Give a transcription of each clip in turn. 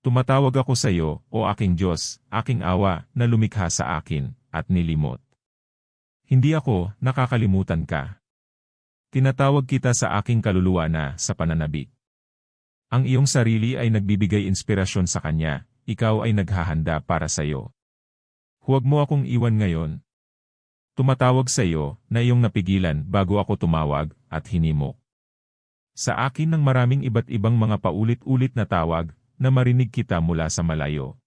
Tumatawag ako sa iyo, o aking Diyos, aking awa, na lumikha sa akin, at nilimot. Hindi ako, nakakalimutan ka. Tinatawag kita sa aking kaluluwa na, sa pananabik. Ang iyong sarili ay nagbibigay inspirasyon sa Kanya, ikaw ay naghahanda para sa iyo. Huwag mo akong iwan ngayon. Tumatawag sa iyo, na iyong napigilan bago ako tumawag, at hinimok. Sa akin ng maraming iba't ibang mga paulit-ulit na tawag, na marinig kita mula sa malayo.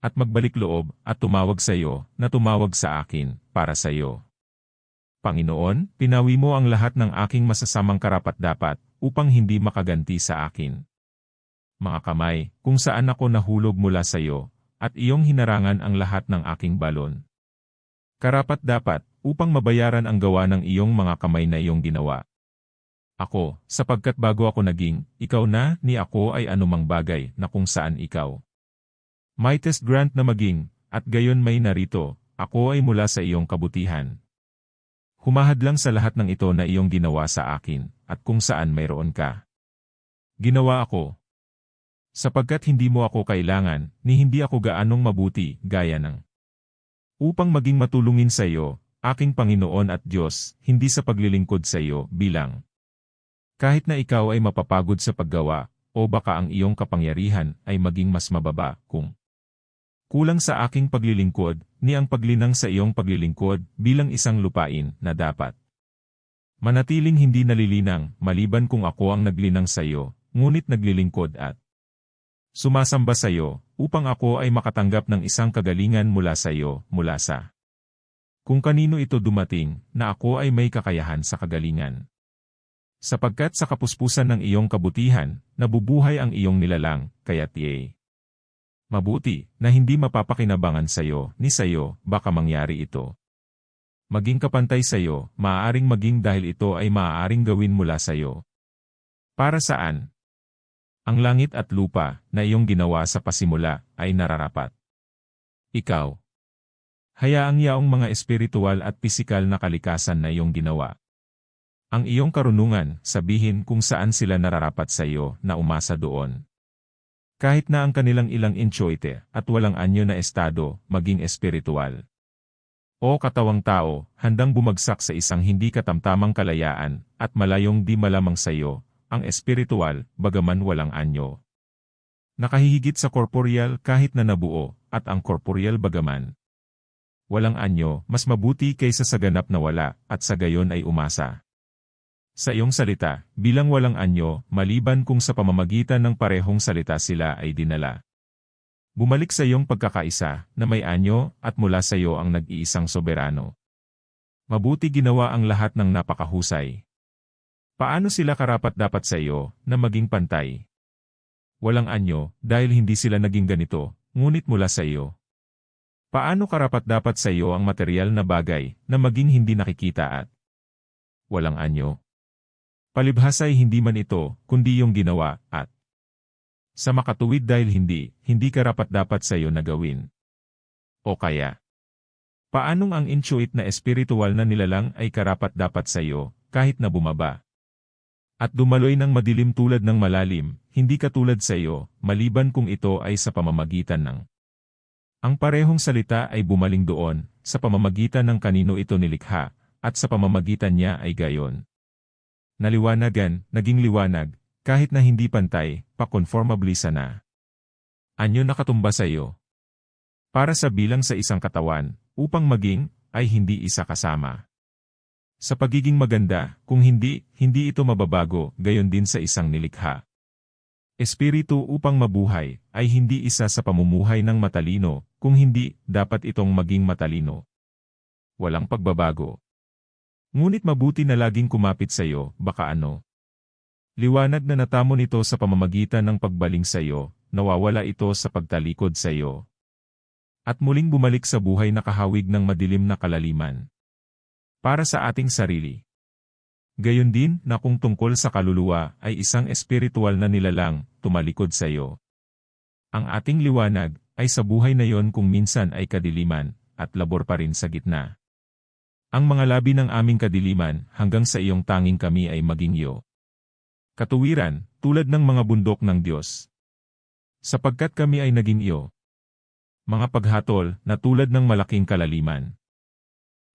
At magbalik loob, at tumawag sa iyo, na tumawag sa akin, para sa iyo. Panginoon, pinawi mo ang lahat ng aking masasamang karapat-dapat, upang hindi makaganti sa akin. Mga kamay, kung saan ako nahulog mula sa iyo, at iyong hinarangan ang lahat ng aking balon. Karapat-dapat, upang mabayaran ang gawa ng iyong mga kamay na iyong ginawa. Ako, sapagkat bago ako naging, ikaw na, ni ako ay anumang bagay na kung saan ikaw. Mightest grant na maging, at gayon may narito, ako ay mula sa iyong kabutihan. Humahadlang sa lahat ng ito na iyong ginawa sa akin, at kung saan mayroon ka. Ginawa ako. Sapagkat hindi mo ako kailangan, ni hindi ako gaanong mabuti, gaya ng. Upang maging matulungin sa iyo, aking Panginoon at Diyos, hindi sa paglilingkod sa iyo bilang. Kahit na ikaw ay mapapagod sa paggawa, o baka ang iyong kapangyarihan ay maging mas mababa kung kulang sa aking paglilingkod, ni ang paglinang sa iyong paglilingkod bilang isang lupain na dapat manatiling hindi nalilinang maliban kung ako ang naglinang sa iyo, ngunit naglilingkod at sumasamba sa iyo, upang ako ay makatanggap ng isang kagalingan mula sa iyo, mula sa kung kanino ito dumating, na ako ay may kakayahan sa kagalingan. Sapagkat sa kapuspusan ng iyong kabutihan, nabubuhay ang iyong nilalang, kaya't mabuti, na hindi mapapakinabangan sa iyo, ni sa iyo, baka mangyari ito. Maging kapantay sa iyo, maaaring maging dahil ito ay maaaring gawin mula sa iyo. Para saan? Ang langit at lupa, na iyong ginawa sa pasimula, ay nararapat. Ikaw. Hayaang yaong mga espiritual at pisikal na kalikasan na iyong ginawa. Ang iyong karunungan, sabihin kung saan sila nararapat sa iyo, na umasa doon. Kahit na ang kanilang ilang inchoite, at walang anyo na estado, maging espiritual. O katawang tao, handang bumagsak sa isang hindi katamtamang kalayaan, at malayong di malamang sa iyo, ang espiritual, bagaman walang anyo. Nakahihigit sa korporeal kahit na nabuo, at ang korporeal bagaman walang anyo, mas mabuti kaysa sa ganap na wala, at sa gayon ay umasa. Sa iyong salita, bilang walang anyo, maliban kung sa pamamagitan ng parehong salita sila ay dinala. Bumalik sa iyong pagkakaisa, na may anyo, at mula sa iyo ang nag-iisang soberano. Mabuti ginawa ang lahat ng napakahusay. Paano sila karapat-dapat sa iyo, na maging pantay? Walang anyo, dahil hindi sila naging ganito, ngunit mula sa iyo. Paano karapat-dapat sa iyo ang material na bagay, na maging hindi nakikita at walang anyo? Palibhas ay hindi man ito, kundi yung ginawa, at sa makatuwid dahil hindi karapat-dapat sa iyo na gawin. O kaya, paanong ang intuit na espiritual na nilalang ay karapat-dapat sa iyo, kahit na bumaba? At dumaloy ng madilim tulad ng malalim, hindi katulad sa iyo, maliban kung ito ay sa pamamagitan ng ang parehong salita ay bumaling doon, sa pamamagitan ng kanino ito nilikha, at sa pamamagitan niya ay gayon. Naliwanagan, naging liwanag, kahit na hindi pantay, pa-conformably sana. Anyo nakatumba sa iyo. Para sa bilang sa isang katawan, upang maging, ay hindi isa kasama. Sa pagiging maganda, kung hindi ito mababago, gayon din sa isang nilikha. Espiritu upang mabuhay, ay hindi isa sa pamumuhay ng matalino, kung hindi, dapat itong maging matalino. Walang pagbabago. Ngunit mabuti na laging kumapit sa iyo, baka ano. Liwanag na natamo nito sa pamamagitan ng pagbaling sa iyo, nawawala ito sa pagtalikod sa iyo. At muling bumalik sa buhay na kahawig ng madilim na kalaliman. Para sa ating sarili. Gayon din na kung tungkol sa kaluluwa ay isang espiritual na nilalang, tumalikod sa iyo. Ang ating liwanag ay sa buhay na yon kung minsan ay kadiliman, at labor pa rin sa gitna. Ang mga labi ng aming kadiliman hanggang sa iyong tanging kami ay maging iyo. Katuwiran, tulad ng mga bundok ng Diyos. Sapagkat kami ay naging iyo. Mga paghatol na tulad ng malaking kalaliman.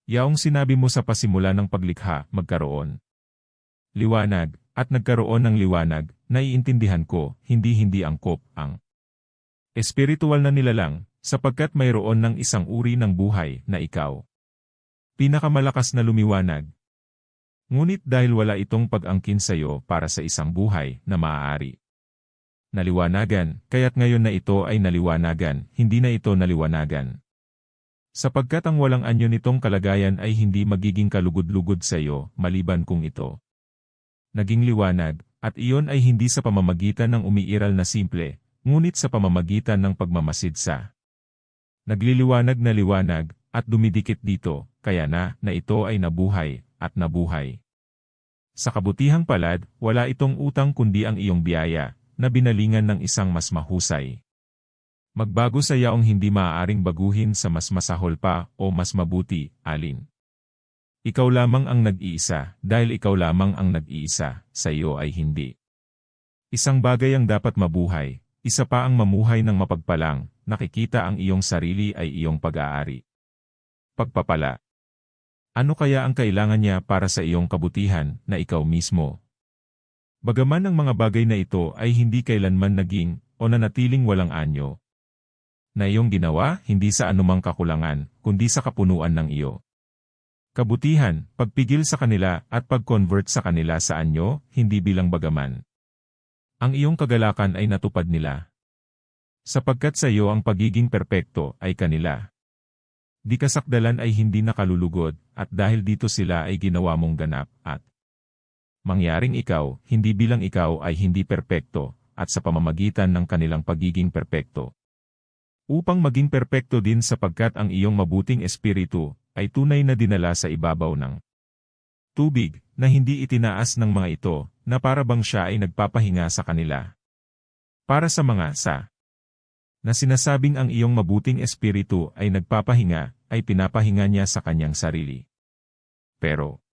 Yaong sinabi mo sa pasimula ng paglikha, magkaroon. Liwanag, at nagkaroon ng liwanag, naiintindihan ko, hindi angkop, ang espiritual na nilalang, sapagkat mayroon ng isang uri ng buhay na ikaw. Pinakamalakas na lumiwanag. Ngunit dahil wala itong pag-angkin sa iyo para sa isang buhay na maaari. Naliwanagan, kaya't ngayon na ito ay naliwanagan, hindi na ito naliwanagan. Sapagkat ang walang anyo nitong kalagayan ay hindi magiging kalugod-lugod sa iyo, maliban kung ito naging liwanag, at iyon ay hindi sa pamamagitan ng umiiral na simple, ngunit sa pamamagitan ng pagmamasid sa nagliliwanag na liwanag, at dumidikit dito, kaya na ito ay nabuhay, at nabuhay. Sa kabutihang palad, wala itong utang kundi ang iyong biyaya, na binalingan ng isang mas mahusay. Magbago sa yaong hindi maaaring baguhin sa mas masahol pa o mas mabuti, alin. Ikaw lamang ang nag-iisa, dahil ikaw lamang ang nag-iisa, sa iyo ay hindi. Isang bagay ang dapat mabuhay, isa pa ang mamuhay ng mapagpalang, nakikita ang iyong sarili ay iyong pag-aari. Pagpapala. Ano kaya ang kailangan niya para sa iyong kabutihan na ikaw mismo? Bagaman ang mga bagay na ito ay hindi kailanman naging o nanatiling walang anyo. Na iyong ginawa hindi sa anumang kakulangan, kundi sa kapunuan ng iyo. Kabutihan, pagpigil sa kanila at pag-convert sa kanila sa anyo, hindi bilang bagaman. Ang iyong kagalakan ay natupad nila. Sapagkat sa iyo ang pagiging perpekto ay kanila. Di kasakdalan ay hindi nakalulugod, at dahil dito sila ay ginawa mong ganap, at mangyaring ikaw, hindi bilang ikaw ay hindi perpekto, at sa pamamagitan ng kanilang pagiging perpekto. Upang maging perpekto din sapagkat ang iyong mabuting espiritu, ay tunay na dinala sa ibabaw ng tubig, na hindi itinaas ng mga ito, na para bang siya ay nagpapahinga sa kanila. Para sa mga na sinasabing ang iyong mabuting espiritu ay nagpapahinga, ay pinapahinga niya sa kanyang sarili. Pero,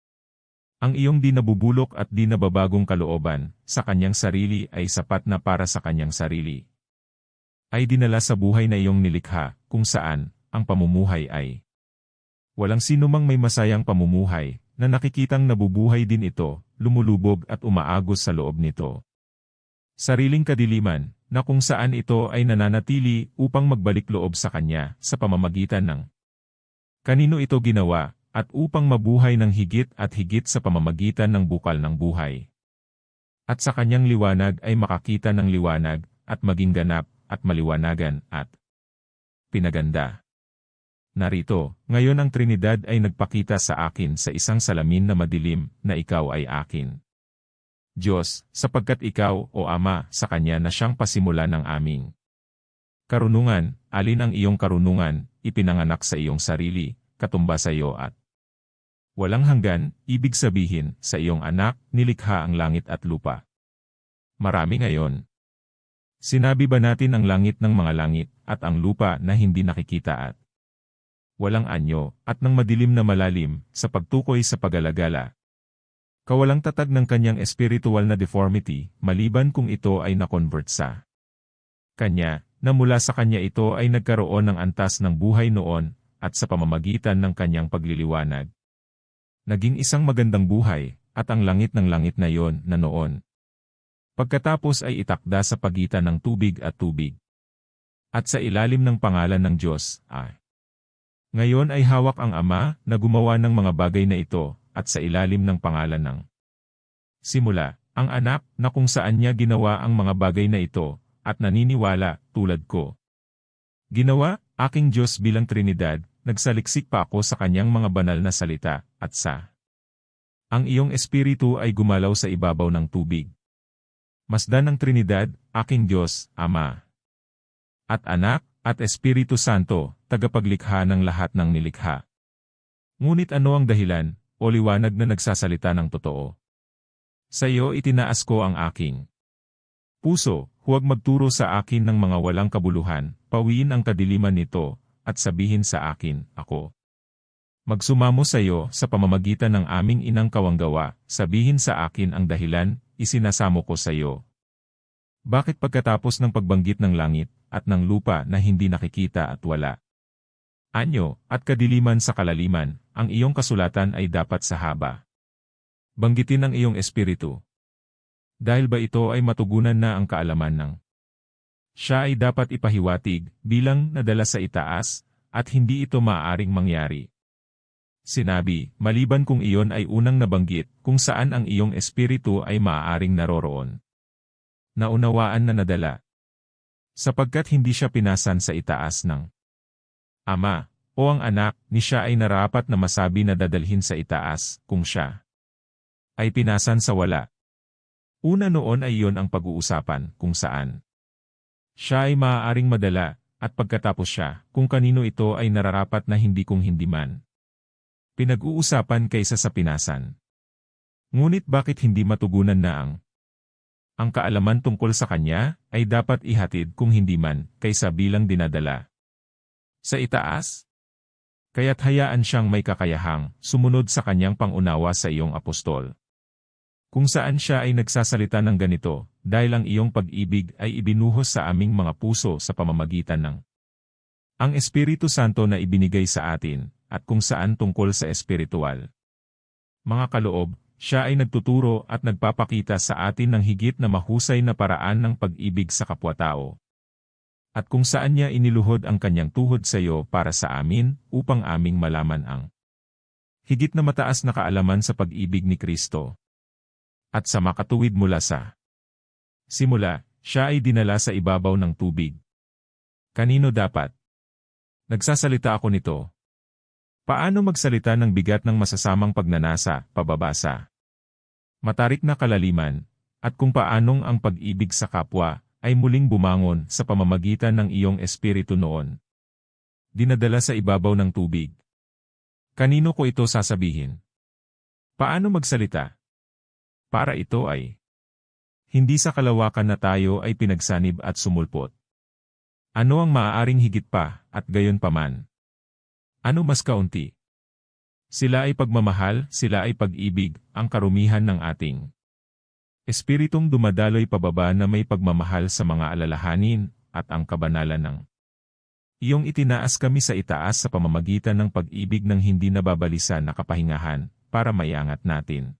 ang iyong di nabubulok at di nababagong kalooban, sa kanyang sarili ay sapat na para sa kanyang sarili. Ay dinala sa buhay na iyong nilikha, kung saan, ang pamumuhay ay walang sinumang may masayang pamumuhay, na nakikitang nabubuhay din ito, lumulubog at umaagos sa loob nito. Sariling kadiliman, na kung saan ito ay nananatili upang magbalik loob sa kanya, sa pamamagitan ng kanino ito ginawa, at upang mabuhay ng higit at higit sa pamamagitan ng bukal ng buhay. At sa kanyang liwanag ay makakita ng liwanag, at maging ganap, at maliwanagan, at pinaganda. Narito, ngayon ang Trinidad ay nagpakita sa akin sa isang salamin na madilim, na ikaw ay akin. Diyos, sapagkat ikaw, o Ama, sa Kanya na siyang pasimula ng aming karunungan, alin ang iyong karunungan, ipinanganak sa iyong sarili, katumba sa iyo at walang hanggan, ibig sabihin, sa iyong anak, nilikha ang langit at lupa. Marami ngayon. Sinabi ba natin ang langit ng mga langit, at ang lupa na hindi nakikita at walang anyo, at ng madilim na malalim, sa pagtukoy sa pag-alagala. Kawalang tatag ng kanyang espiritual na deformity, maliban kung ito ay na-convert sa kanya, na mula sa kanya ito ay nagkaroon ng antas ng buhay noon, at sa pamamagitan ng kanyang pagliliwanag. Naging isang magandang buhay, at ang langit ng langit na yon na noon. Pagkatapos ay itakda sa pagitan ng tubig at tubig. At sa ilalim ng pangalan ng Diyos, ay ngayon ay hawak ang Ama na gumawa ng mga bagay na ito, at sa ilalim ng pangalan ng simula, ang Anak na kung saan niya ginawa ang mga bagay na ito, at naniniwala, tulad ko. Ginawa, aking Diyos bilang Trinidad, nagsaliksik pa ako sa kanyang mga banal na salita, at sa ang iyong espiritu ay gumalaw sa ibabaw ng tubig. Masdan ng Trinidad, aking Diyos, Ama, at Anak, at Espiritu Santo, tagapaglikha ng lahat ng nilikha. Ngunit ano ang dahilan, o liwanag na nagsasalita ng totoo? Sa iyo itinaas ko ang aking puso, huwag magturo sa akin ng mga walang kabuluhan, pawiin ang kadiliman nito, at sabihin sa akin, ako. Magsumamo sa iyo sa pamamagitan ng aming inang kawanggawa, sabihin sa akin ang dahilan, isinasamo ko sa iyo. Bakit pagkatapos ng pagbanggit ng langit at ng lupa na hindi nakikita at wala? Anyo, at kadiliman sa kalaliman, ang iyong kasulatan ay dapat sa haba. Banggitin ang iyong espiritu. Dahil ba ito ay matugunan na ang kaalaman ng siya ay dapat ipahiwatig bilang nadala sa itaas, at hindi ito maaaring mangyari. Sinabi, maliban kung iyon ay unang nabanggit kung saan ang iyong espiritu ay maaaring naroroon. Naunawaan na nadala. Sapagkat hindi siya pinasan sa itaas ng Ama, o ang anak ni siya ay narapat na masabi na dadalhin sa itaas kung siya ay pinasan sa wala. Una noon ay iyon ang pag-uusapan kung saan siya ay maaaring madala, at pagkatapos siya, kung kanino ito ay nararapat na hindi kung hindi man. Pinag-uusapan kaysa sa pinasan. Ngunit bakit hindi matugunan na ang kaalaman tungkol sa kanya ay dapat ihatid kung hindi man kaysa bilang dinadala sa itaas? Kaya't hayaan siyang may kakayahang sumunod sa kanyang pangunawa sa iyong apostol. Kung saan siya ay nagsasalita ng ganito, dahil ang iyong pag-ibig ay ibinuhos sa aming mga puso sa pamamagitan ng ang Espiritu Santo na ibinigay sa atin, at kung saan tungkol sa espiritual. Mga kaloob, siya ay nagtuturo at nagpapakita sa atin ng higit na mahusay na paraan ng pag-ibig sa kapwa-tao. At kung saan niya iniluhod ang kanyang tuhod sa iyo para sa amin, upang aming malaman ang higit na mataas na kaalaman sa pag-ibig ni Kristo. At sa makatuwid mula sa simula, siya ay dinala sa ibabaw ng tubig. Kanino dapat? Nagsasalita ako nito. Paano magsalita ng bigat ng masasamang pagnanasa, pababasa? Matarik na kalaliman, at kung paanong ang pag-ibig sa kapwa ay muling bumangon sa pamamagitan ng iyong espiritu noon. Dinadala sa ibabaw ng tubig. Kanino ko ito sasabihin? Paano magsalita? Para ito ay hindi sa kalawakan na tayo ay pinagsanib at sumulpot. Ano ang maaaring higit pa, at gayon paman? Ano mas kaunti? Sila ay pagmamahal, sila ay pag-ibig, ang karumihan ng ating espiritong dumadaloy pababa na may pagmamahal sa mga alalahanin, at ang kabanalan ng iyong itinaas kami sa itaas sa pamamagitan ng pag-ibig ng hindi nababalisan na kapahingahan, para maiangat natin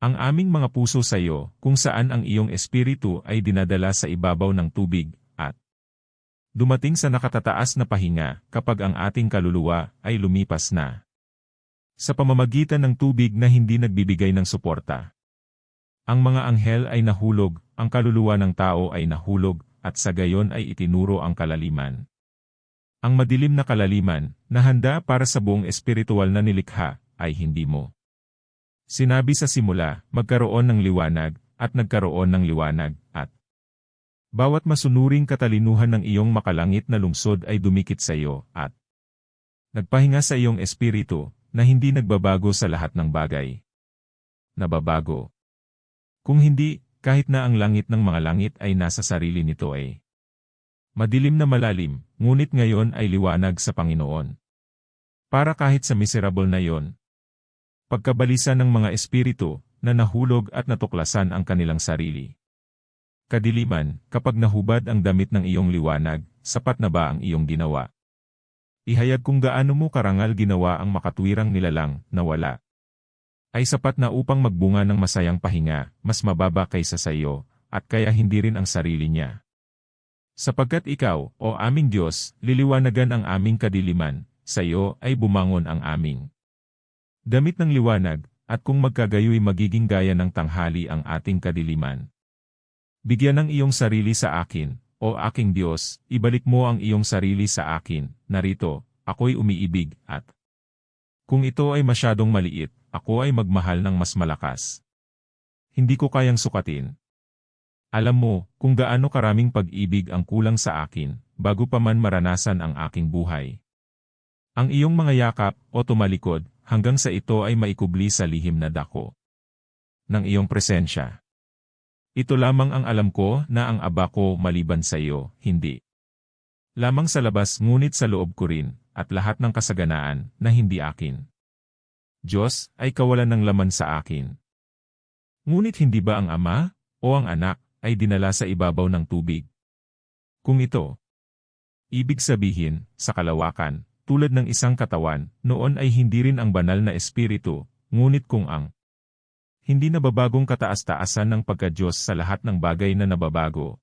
ang aming mga puso sa iyo, kung saan ang iyong espiritu ay dinadala sa ibabaw ng tubig, at dumating sa nakatataas na pahinga kapag ang ating kaluluwa ay lumipas na sa pamamagitan ng tubig na hindi nagbibigay ng suporta. Ang mga anghel ay nahulog, ang kaluluwa ng tao ay nahulog, at sa gayon ay itinuro ang kalaliman. Ang madilim na kalaliman, na handa para sa buong espiritual na nilikha, ay hindi mo. Sinabi sa simula, magkaroon ng liwanag, at nagkaroon ng liwanag, at bawat masunuring katalinuhan ng iyong makalangit na lungsod ay dumikit sa iyo, at nagpahinga sa iyong espiritu, na hindi nagbabago sa lahat ng bagay. Nababago. Kung hindi, kahit na ang langit ng mga langit ay nasa sarili nito ay madilim na malalim, ngunit ngayon ay liwanag sa Panginoon. Para kahit sa miserable na yon, pagkabalisa ng mga espiritu, na nahulog at natuklasan ang kanilang sarili. Kadiliman, kapag nahubad ang damit ng iyong liwanag, sapat na ba ang iyong ginawa? Ihayag kung gaano mo karangal ginawa ang makatwirang nilalang na wala. Ay sapat na upang magbunga ng masayang pahinga, mas mababa kaysa sa iyo, at kaya hindi rin ang sarili niya. Sapagkat ikaw, o aming Diyos, liliwanagan ang aming kadiliman, sa iyo ay bumangon ang aming damit ng liwanag, at kung magkagayoy magiging gaya ng tanghali ang ating kadiliman. Bigyan ng iyong sarili sa akin, o aking Diyos, ibalik mo ang iyong sarili sa akin, narito, ako'y umiibig, at kung ito ay masyadong maliit, ako ay magmahal ng mas malakas. Hindi ko kayang sukatin. Alam mo, kung gaano karaming pag-ibig ang kulang sa akin, bago pa man maranasan ang aking buhay. Ang iyong mga yakap, o tumalikod, hanggang sa ito ay maikubli sa lihim na dako ng iyong presensya. Ito lamang ang alam ko na ang Aba ko maliban sa iyo, hindi lamang sa labas ngunit sa loob ko rin, at lahat ng kasaganaan na hindi akin. Diyos, ay kawalan ng laman sa akin. Ngunit hindi ba ang Ama, o ang Anak, ay dinala sa ibabaw ng tubig. Kung ito, ibig sabihin, sa kalawakan, tulad ng isang katawan, noon ay hindi rin ang banal na espiritu, ngunit kung ang hindi nababagong kataas-taasan ng pagka-Diyos sa lahat ng bagay na nababago.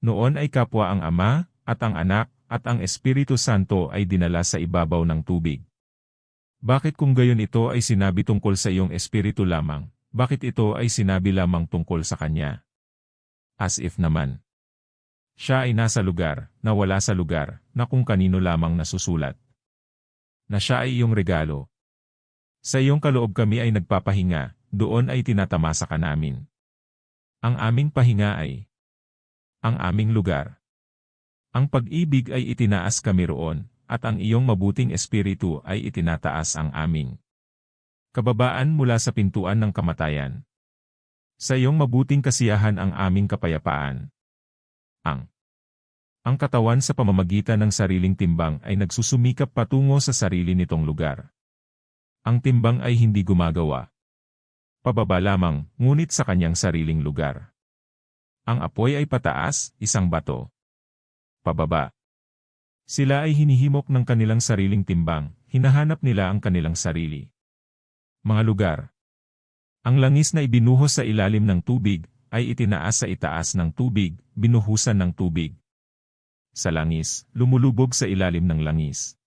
Noon ay kapwa ang Ama, at ang Anak, at ang Espiritu Santo ay dinala sa ibabaw ng tubig. Bakit kung gayon ito ay sinabi tungkol sa iyong espiritu lamang, bakit ito ay sinabi lamang tungkol sa Kanya? As if naman siya ay nasa lugar, na wala sa lugar, na kung kanino lamang nasusulat. Na siya ay iyong regalo. Sa iyong kaloob kami ay nagpapahinga, doon ay tinatamasa ka namin. Ang aming pahinga ay ang aming lugar. Ang pag-ibig ay itinaas kami roon, at ang iyong mabuting espiritu ay itinataas ang aming kababaan mula sa pintuan ng kamatayan. Sa iyong mabuting kasiyahan ang aming kapayapaan. Ang katawan sa pamamagitan ng sariling timbang ay nagsusumikap patungo sa sarili nitong lugar. Ang timbang ay hindi gumagawa pababa lamang, ngunit sa kanyang sariling lugar. Ang apoy ay pataas, isang bato. Pababa. Sila ay hinihimok ng kanilang sariling timbang, hinahanap nila ang kanilang sarili. Mga lugar. Ang langis na ibinuhos sa ilalim ng tubig, ay itinaas sa itaas ng tubig, binuhusan ng tubig. Sa langis, lumulubog sa ilalim ng langis.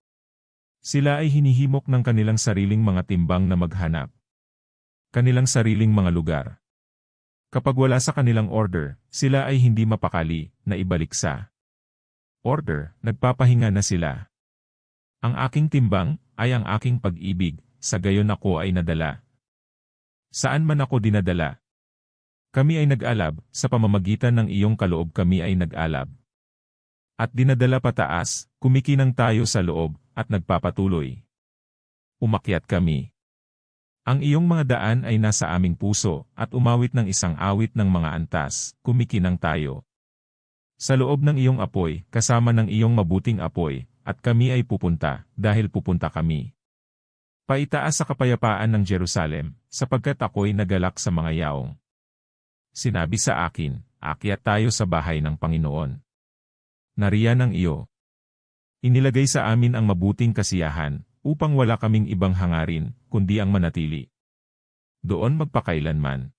Sila ay hinihimok ng kanilang sariling mga timbang na maghanap. Kanilang sariling mga lugar. Kapag wala sa kanilang order, sila ay hindi mapakali, na ibalik sa order, nagpapahinga na sila. Ang aking timbang, ay ang aking pag-ibig, sa gayon ako ay nadala. Saan man ako dinadala? Kami ay nag-alab, sa pamamagitan ng iyong kaloob kami ay nag-alab. At dinadala pataas, kumikinang tayo sa loob, at nagpapatuloy. Umakyat kami. Ang iyong mga daan ay nasa aming puso, at umawit ng isang awit ng mga antas, kumikinang tayo. Sa loob ng iyong apoy, kasama ng iyong mabuting apoy, at kami ay pupunta, dahil pupunta kami. Paitaas sa kapayapaan ng Jerusalem, sapagkat ako'y nagalak sa mga yaong. Sinabi sa akin, akyat tayo sa bahay ng Panginoon. Nariyan ang iyo. Inilagay sa amin ang mabuting kasiyahan, upang wala kaming ibang hangarin, kundi ang manatili doon magpakailanman.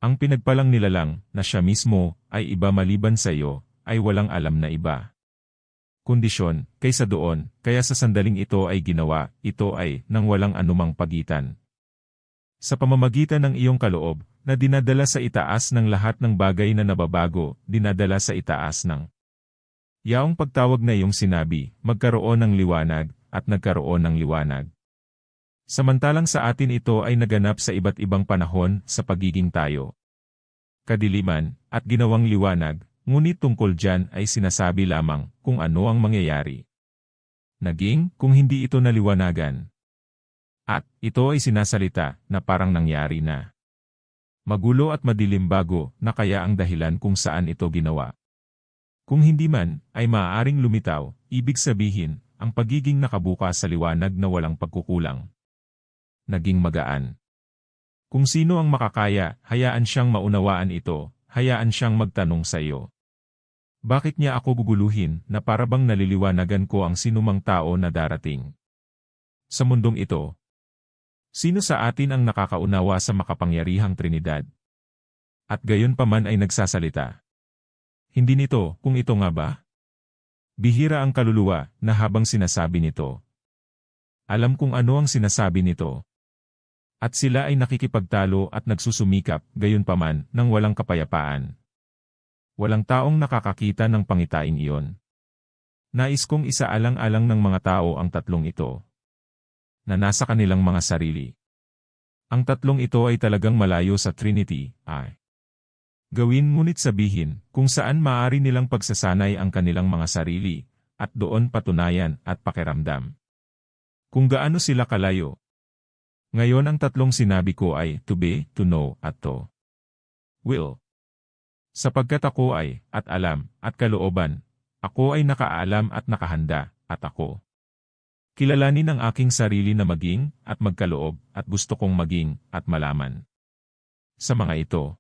Ang pinagpalang nilalang, na siya mismo, ay iba maliban sa iyo, ay walang alam na iba. Kondisyon, kaysa doon, kaya sa sandaling ito ay ginawa, ito ay, nang walang anumang pagitan. Sa pamamagitan ng iyong kaloob, na dinadala sa itaas ng lahat ng bagay na nababago, dinadala sa itaas ng yaong pagtawag na iyong sinabi, magkaroon ng liwanag, at nagkaroon ng liwanag. Samantalang sa atin ito ay naganap sa iba't ibang panahon sa pagiging tayo. Kadiliman, at ginawang liwanag, ngunit tungkol dyan ay sinasabi lamang kung ano ang mangyayari. Naging kung hindi ito naliwanagan. At ito ay sinasalita na parang nangyari na. Magulo at madilim bago na kaya ang dahilan kung saan ito ginawa. Kung hindi man, ay maaaring lumitaw, ibig sabihin, ang pagiging nakabukas sa liwanag na walang pagkukulang. Naging magaan. Kung sino ang makakaya, hayaan siyang maunawaan ito, hayaan siyang magtanong sa iyo. Bakit niya ako guguluhin na parabang naliliwanagan ko ang sinumang tao na darating? Sa mundong ito, sino sa atin ang nakakaunawa sa makapangyarihang Trinidad? At gayon pa man ay nagsasalita. Hindi nito, kung ito nga ba? Bihira ang kaluluwa na habang sinasabi nito. Alam kung ano ang sinasabi nito. At sila ay nakikipagtalo at nagsusumikap, gayon pa man, ng walang kapayapaan. Walang taong nakakakita ng pangitain iyon. Nais kong isaalang-alang ng mga tao ang tatlong ito. Na nasa kanilang mga sarili. Ang tatlong ito ay talagang malayo sa Trinity, ay. Gawin ngunit sabihin, kung saan maaari nilang pagsasanay ang kanilang mga sarili, at doon patunayan at pakiramdam. Kung gaano sila kalayo. Ngayon ang tatlong sinabi ko ay, to be, to know, at to will. Sapagkat ako ay, at alam, at kalooban, ako ay nakaalam at nakahanda, at ako. Kilalanin ang aking sarili na maging, at magkaloob, at gusto kong maging, at malaman. Sa mga ito,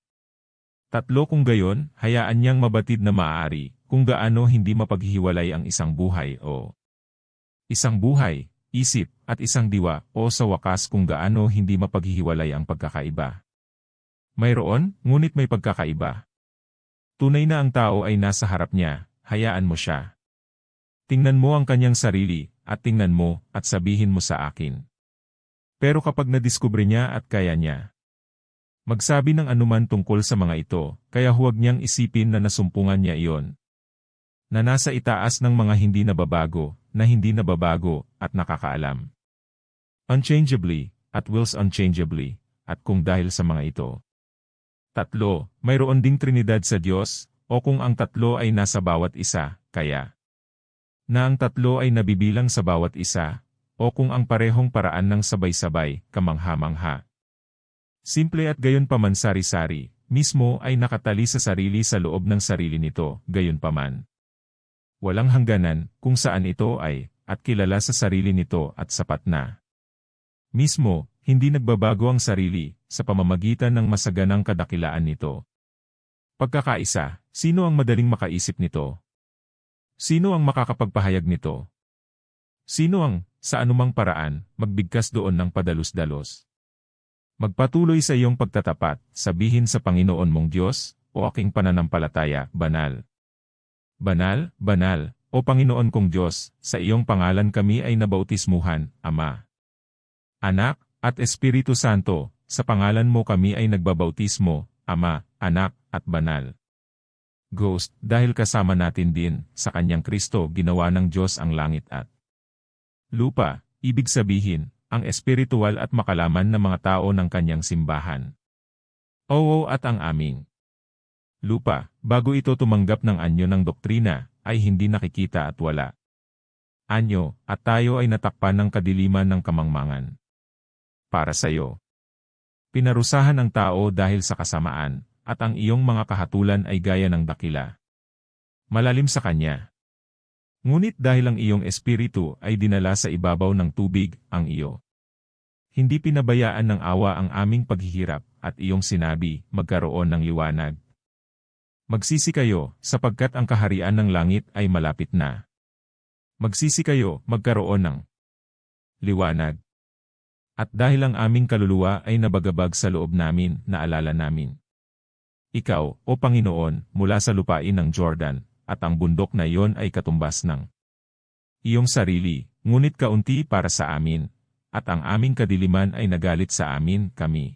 Tatlo kung gayon, hayaan niyang mabatid na maaari, kung gaano hindi mapaghihiwalay ang isang buhay o isang buhay, isip, at isang diwa, o sa wakas kung gaano hindi mapaghihiwalay ang pagkakaiba. Mayroon, ngunit may pagkakaiba. Tunay na ang tao ay nasa harap niya, hayaan mo siya. Tingnan mo ang kanyang sarili, at tingnan mo, at sabihin mo sa akin. Pero kapag nadiskubre niya at kaya niya, magsabi ng anuman tungkol sa mga ito, kaya huwag niyang isipin na nasumpungan niya iyon. Na nasa itaas ng mga hindi nababago, at nakakaalam. Unchangeably, at wills unchangeably, at kung dahil sa mga ito. Tatlo, mayroon ding Trinidad sa Diyos, o kung ang tatlo ay nasa bawat isa, kaya na ang tatlo ay nabibilang sa bawat isa, o kung ang parehong paraan ng sabay-sabay, kamangha-mangha. Simple at gayon paman sari-sari, mismo ay nakatali sa sarili sa loob ng sarili nito, gayon paman. Walang hangganan, kung saan ito ay, at kilala sa sarili nito at sapat na. Mismo, hindi nagbabago ang sarili, sa pamamagitan ng masaganang kadakilaan nito. Pagkakaisa, sino ang madaling makaisip nito? Sino ang makakapagpahayag nito? Sino ang, sa anumang paraan, magbigkas doon ng padalos-dalos? Magpatuloy sa iyong pagtatapat, sabihin sa Panginoon mong Diyos, o aking pananampalataya, banal. Banal, banal, o Panginoon kong Diyos, sa iyong pangalan kami ay nabautismuhan, Ama, Anak, at Espiritu Santo, sa pangalan mo kami ay nagbabautismo, Ama, Anak, at Banal. Ghost, dahil kasama natin din, sa kanyang Kristo ginawa ng Diyos ang langit at lupa, ibig sabihin, ang espiritual at makalaman na mga tao ng kanyang simbahan. Oo at ang aming lupa, bago ito tumanggap ng anyo ng doktrina, ay hindi nakikita at wala anyo, at tayo ay natakpan ng kadiliman ng kamangmangan. Para sa iyo, pinarusahan ang tao dahil sa kasamaan, at ang iyong mga kahatulan ay gaya ng dakila. Malalim sa kanya. Ngunit dahil ang iyong espiritu ay dinala sa ibabaw ng tubig, ang iyo. Hindi pinabayaan ng awa ang aming paghihirap, at iyong sinabi, magkaroon ng liwanag. Magsisi kayo, sapagkat ang kaharian ng langit ay malapit na. Magsisi kayo, magkaroon ng liwanag. At dahil ang aming kaluluwa ay nabagabag sa loob namin, naalala namin. Ikaw, o Panginoon, mula sa lupain ng Jordan, at ang bundok na iyon ay katumbas ng iyong sarili, ngunit kaunti para sa amin, at ang aming kadiliman ay nagalit sa amin, kami.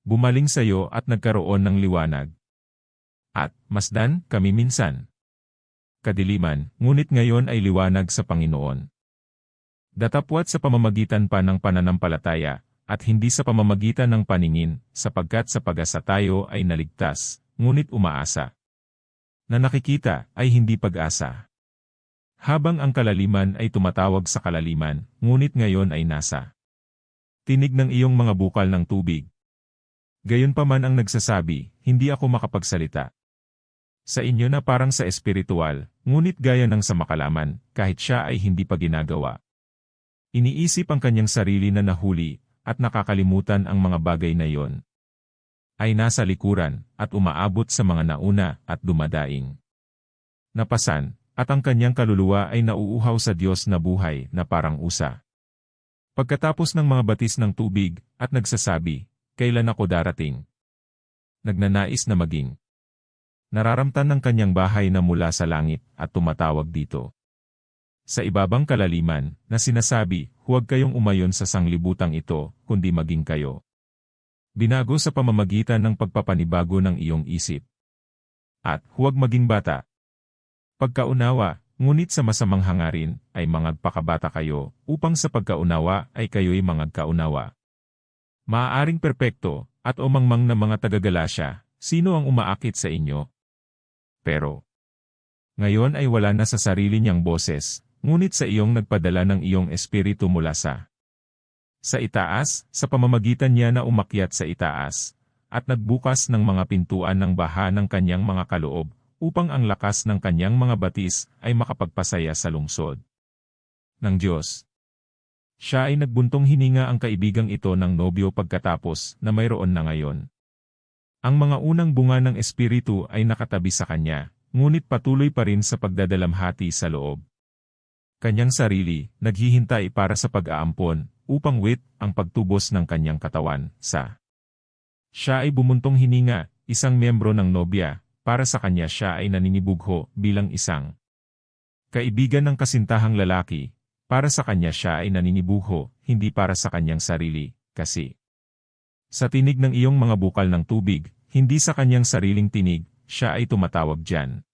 Bumaling sa iyo at nagkaroon ng liwanag. At, masdan, kami minsan. Kadiliman, ngunit ngayon ay liwanag sa Panginoon. Datapwat sa pamamagitan pa ng pananampalataya, at hindi sa pamamagitan ng paningin, sapagkat sa pag-asa tayo ay naligtas, ngunit umaasa. Na nakikita ay hindi pag-asa. Habang ang kalaliman ay tumatawag sa kalaliman, ngunit ngayon ay nasa tinig ng iyong mga bukal ng tubig. Gayunpaman ang nagsasabi, hindi ako makapagsalita. Sa inyo na parang sa espiritual, ngunit gaya ng sa makalaman, kahit siya ay hindi pa ginagawa. Iniisip ang kanyang sarili na nahuli, at nakakalimutan ang mga bagay na iyon. Ay nasa likuran, at umaabot sa mga nauna, at dumadaing. Napasan, at ang kanyang kaluluwa ay nauuhaw sa Diyos na buhay, na parang usa. Pagkatapos ng mga batis ng tubig, at nagsasabi, kailan ako darating? Nagnanais na maging nararamtan ng kanyang bahay na mula sa langit, at tumatawag dito. Sa ibabang kalaliman, na sinasabi, huwag kayong umayon sa sanglibutang ito, kundi maging kayo. Binago sa pamamagitan ng pagpapanibago ng iyong isip. At huwag maging bata. Pagkaunawa, ngunit sa masamang hangarin, ay mangagpakabata kayo, upang sa pagkaunawa ay kayo'y mangagkaunawa. Maaaring perpekto, at umangmang na mga taga-Galasya, sino ang umaakit sa inyo? Pero, ngayon ay wala na sa sarili niyang boses, ngunit sa iyong nagpadala ng iyong espiritu mula sa itaas, sa pamamagitan niya na umakyat sa itaas, at nagbukas ng mga pintuan ng baha ng kanyang mga kaloob, upang ang lakas ng kanyang mga batis ay makapagpasaya sa lungsod ng Diyos. Siya ay nagbuntong hininga ang kaibigang ito ng nobyo pagkatapos na mayroon na ngayon Ang mga unang bunga ng espiritu ay nakatabi sa kanya, ngunit patuloy pa rin sa pagdadalamhati sa loob. Kanyang sarili, naghihintay para sa pag-aampon, upang ang pagtubos ng kanyang katawan, Siya ay bumuntong hininga, isang miyembro ng nobya, para sa kanya siya ay naninibugho bilang isang kaibigan ng kasintahang lalaki, para sa kanya siya ay naninibugho, hindi para sa kanyang sarili, kasi sa tinig ng iyong mga bukal ng tubig, hindi sa kanyang sariling tinig, siya ay tumatawag diyan.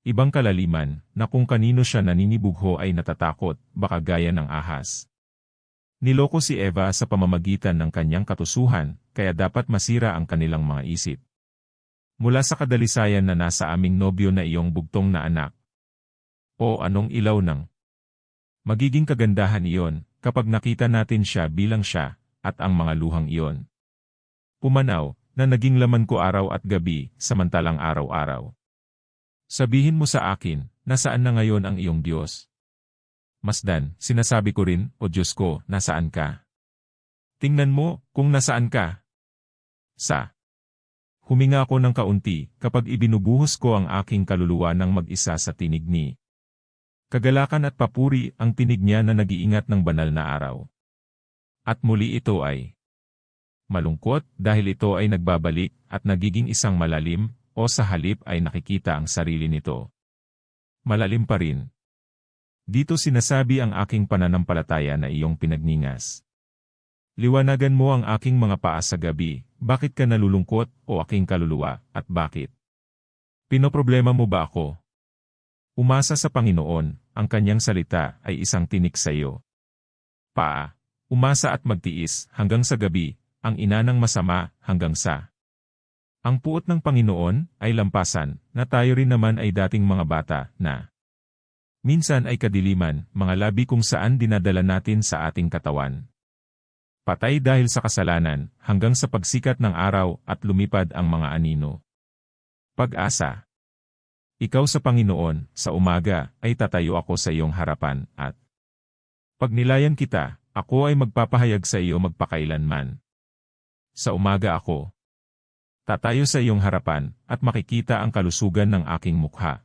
Ibang kalaliman, na kung kanino siya naninibugho ay natatakot, baka gaya ng ahas. Niloko si Eva sa pamamagitan ng kanyang katusuhan, kaya dapat masira ang kanilang mga isip. Mula sa kadalisayan na nasa aming nobyo na iyong bugtong na anak. O anong ilaw ng magiging kagandahan iyon, kapag nakita natin siya bilang siya, at ang mga luhang iyon. Pumanaw, na naging laman ko araw at gabi, samantalang araw-araw. Sabihin mo sa akin, nasaan na ngayon ang iyong Diyos? Masdan, sinasabi ko rin, O Diyos ko, nasaan ka? Tingnan mo, kung nasaan ka. Huminga ako ng kaunti, kapag ibinubuhos ko ang aking kaluluwa ng mag-isa sa tinig ni kagalakan at papuri ang tinig niya na nag-iingat ng banal na araw. At muli ito ay malungkot, dahil ito ay nagbabalik, at nagiging isang malalim, o sa halip ay nakikita ang sarili nito. Malalim pa rin. Dito sinasabi ang aking pananampalataya na iyong pinagningas. Liwanagan mo ang aking mga paa sa gabi, bakit ka nalulungkot, o aking kaluluwa, at bakit? Pinoproblema mo ba ako? Umasa sa Panginoon, ang kanyang salita ay isang tinik sa iyo. Paa, umasa at magtiis, hanggang sa gabi, ang ina ng masama, hanggang sa ang puot ng Panginoon ay lampasan, na tayo rin naman ay dating mga bata, na minsan ay kadiliman, mga labi kung saan dinadala natin sa ating katawan. Patay dahil sa kasalanan, hanggang sa pagsikat ng araw at lumipad ang mga anino. Pag-asa. Ikaw sa Panginoon, sa umaga, ay tatayo ako sa iyong harapan, at pag nilayan kita, ako ay magpapahayag sa iyo magpakailanman. Sa umaga ako tatayo sa iyong harapan, at makikita ang kalusugan ng aking mukha.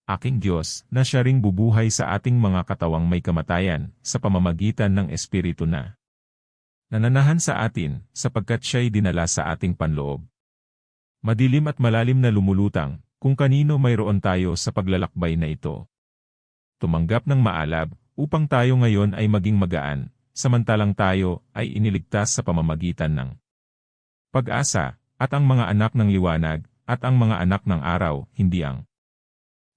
Aking Diyos, na siya ring bubuhay sa ating mga katawang may kamatayan, sa pamamagitan ng Espiritu na nananahan sa atin, sapagkat siya'y dinala sa ating panloob. Madilim at malalim na lumulutang, kung kanino mayroon tayo sa paglalakbay na ito. Tumanggap ng maalab, upang tayo ngayon ay maging magaan, samantalang tayo ay iniligtas sa pamamagitan ng pag-asa, at ang mga anak ng liwanag, at ang mga anak ng araw, hindi ang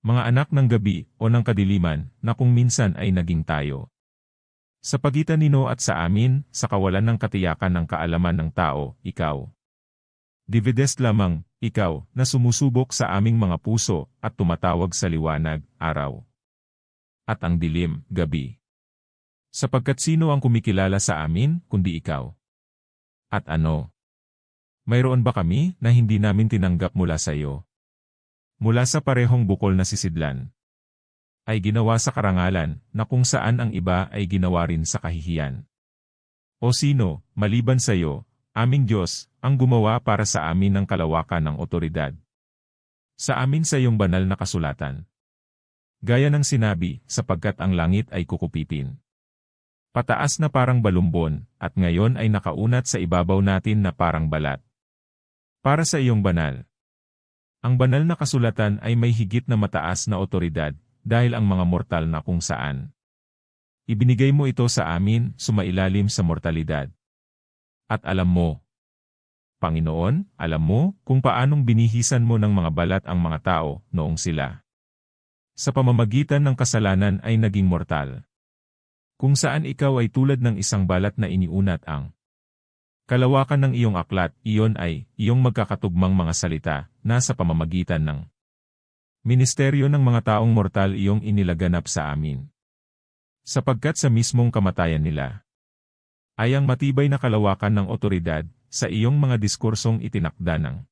mga anak ng gabi o ng kadiliman, na kung minsan ay naging tayo. Sa pagitan nino at sa amin, sa kawalan ng katiyakan ng kaalaman ng tao, ikaw. Divides lamang, ikaw, na sumusubok sa aming mga puso, at tumatawag sa liwanag, araw. At ang dilim, gabi. Sapagkat sino ang kumikilala sa amin, kundi ikaw? At ano? Mayroon ba kami na hindi namin tinanggap mula sa iyo? Mula sa parehong bukol na sisidlan, ay ginawa sa karangalan, na kung saan ang iba ay ginawa rin sa kahihiyan. O sino, maliban sa iyo, aming Diyos, ang gumawa para sa amin ng kalawakan ng otoridad? Sa amin sa iyong banal na kasulatan. Gaya ng sinabi, sapagkat ang langit ay kukupipin. Pataas na parang balumbon, at ngayon ay nakaunat sa ibabaw natin na parang balat. Para sa iyong banal. Ang banal na kasulatan ay may higit na mataas na otoridad, dahil ang mga mortal na kung saan ibinigay mo ito sa amin, sumailalim sa mortalidad. At alam mo, Panginoon, alam mo kung paanong binihisan mo ng mga balat ang mga tao noong sila sa pamamagitan ng kasalanan ay naging mortal. Kung saan ikaw ay tulad ng isang balat na iniunat ang kalawakan ng iyong aklat, iyon ay iyong magkakatugmang mga salita, na sa pamamagitan ng ministeryo ng mga taong mortal iyong inilaganap sa amin. Sapagkat sa mismong kamatayan nila, ay ang matibay na kalawakan ng otoridad, sa iyong mga diskursong itinakda ng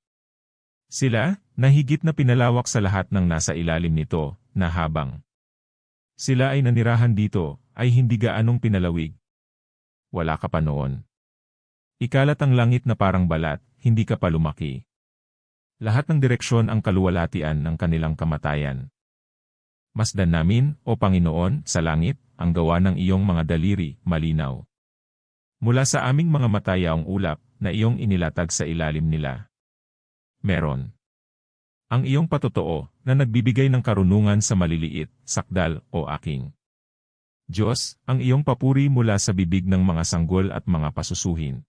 sila, na higit na pinalawak sa lahat ng nasa ilalim nito, na habang sila ay nanirahan dito, ay hindi gaanong pinalawig. Wala ka pa noon. Ikalat ang langit na parang balat, hindi ka pa lumaki. Lahat ng direksyon ang kaluwalhatian ng kanilang kamatayan. Masdan namin, O Panginoon, sa langit, ang gawa ng iyong mga daliri, malinaw. Mula sa aming mga mata yaong ulap, na iyong inilatag sa ilalim nila. Meron. Ang iyong patotoo, na nagbibigay ng karunungan sa maliliit, sakdal, o aking. Diyos, ang iyong papuri mula sa bibig ng mga sanggol at mga pasusuhin.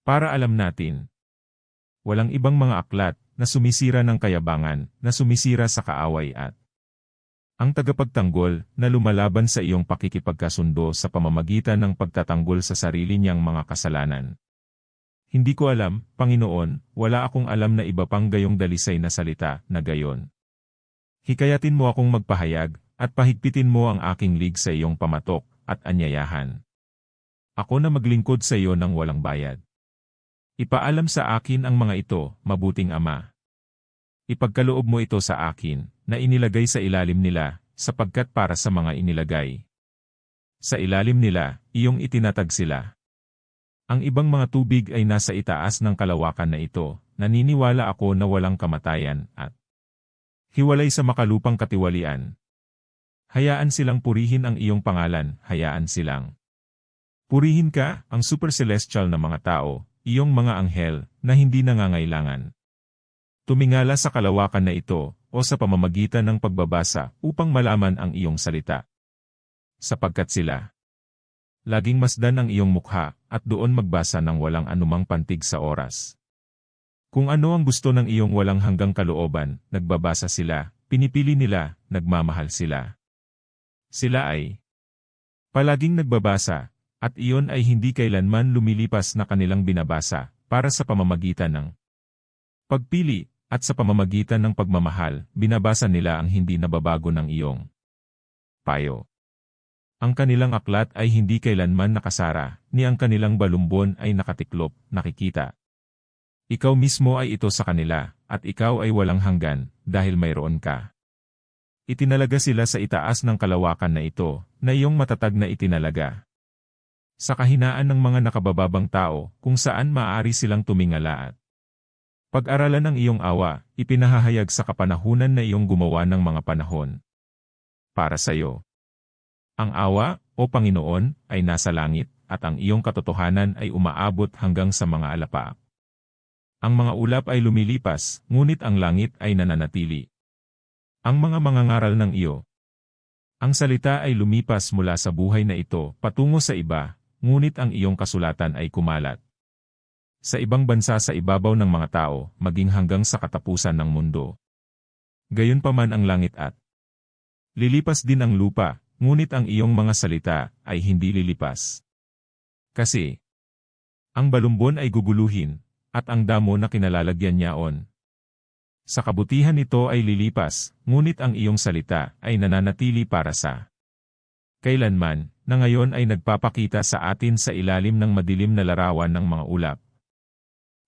Para alam natin, walang ibang mga aklat na sumisira ng kayabangan, na sumisira sa kaaway at ang tagapagtanggol na lumalaban sa iyong pakikipagkasundo sa pamamagitan ng pagtatanggol sa sarili niyang mga kasalanan. Hindi ko alam, Panginoon, wala akong alam na iba pang gayong dalisay na salita na gayon. Hikayatin mo akong magpahayag, at pahigpitin mo ang aking lig sa iyong pamatok at anyayahan. Ako na maglingkod sa iyo ng walang bayad. Ipaalam sa akin ang mga ito, mabuting Ama. Ipagkaloob mo ito sa akin, na inilagay sa ilalim nila, sapagkat para sa mga inilagay. Sa ilalim nila, iyong itinatag sila. Ang ibang mga tubig ay nasa itaas ng kalawakan na ito, naniniwala ako na walang kamatayan at hiwalay sa makalupang katiwalian. Hayaan silang purihin ang iyong pangalan, hayaan silang purihin ka, ang super celestial na mga tao, iyong mga anghel, na hindi nangangailangan tumingala sa kalawakan na ito, o sa pamamagitan ng pagbabasa, upang malaman ang iyong salita. Sapagkat sila laging masdan ang iyong mukha, at doon magbasa ng walang anumang pantig sa oras. Kung ano ang gusto ng iyong walang hanggang kalooban, nagbabasa sila, pinipili nila, nagmamahal sila. Sila ay palaging nagbabasa, at iyon ay hindi kailanman lumilipas na kanilang binabasa, para sa pamamagitan ng pagpili, at sa pamamagitan ng pagmamahal, binabasa nila ang hindi nababago ng iyong payo. Ang kanilang aklat ay hindi kailanman nakasara, ni ang kanilang balumbon ay nakatiklop, nakikita. Ikaw mismo ay ito sa kanila, at ikaw ay walang hanggan, dahil mayroon ka. Itinalaga sila sa itaas ng kalawakan na ito, na iyong matatag na itinalaga. Sa kahinaan ng mga nakabababang tao, kung saan maaari silang tumingala at pag-aralan ng iyong awa, ipinahahayag sa kapanahunan na iyong gumawa ng mga panahon. Para sa iyo. Ang awa, O Panginoon, ay nasa langit, at ang iyong katotohanan ay umaabot hanggang sa mga alapaap. Ang mga ulap ay lumilipas, ngunit ang langit ay nananatili. Ang mga mangangaral ng iyo. Ang salita ay lumipas mula sa buhay na ito, patungo sa iba, ngunit ang iyong kasulatan ay kumalat sa ibang bansa sa ibabaw ng mga tao, maging hanggang sa katapusan ng mundo. Gayunpaman ang langit at lilipas din ang lupa, ngunit ang iyong mga salita ay hindi lilipas. Kasi ang balumbon ay guguluhin, at ang damo na kinalalagyan niyaon. Sa kabutihan nito ay lilipas, ngunit ang iyong salita ay nananatili para sa kailanman, na ngayon ay nagpapakita sa atin sa ilalim ng madilim na larawan ng mga ulap.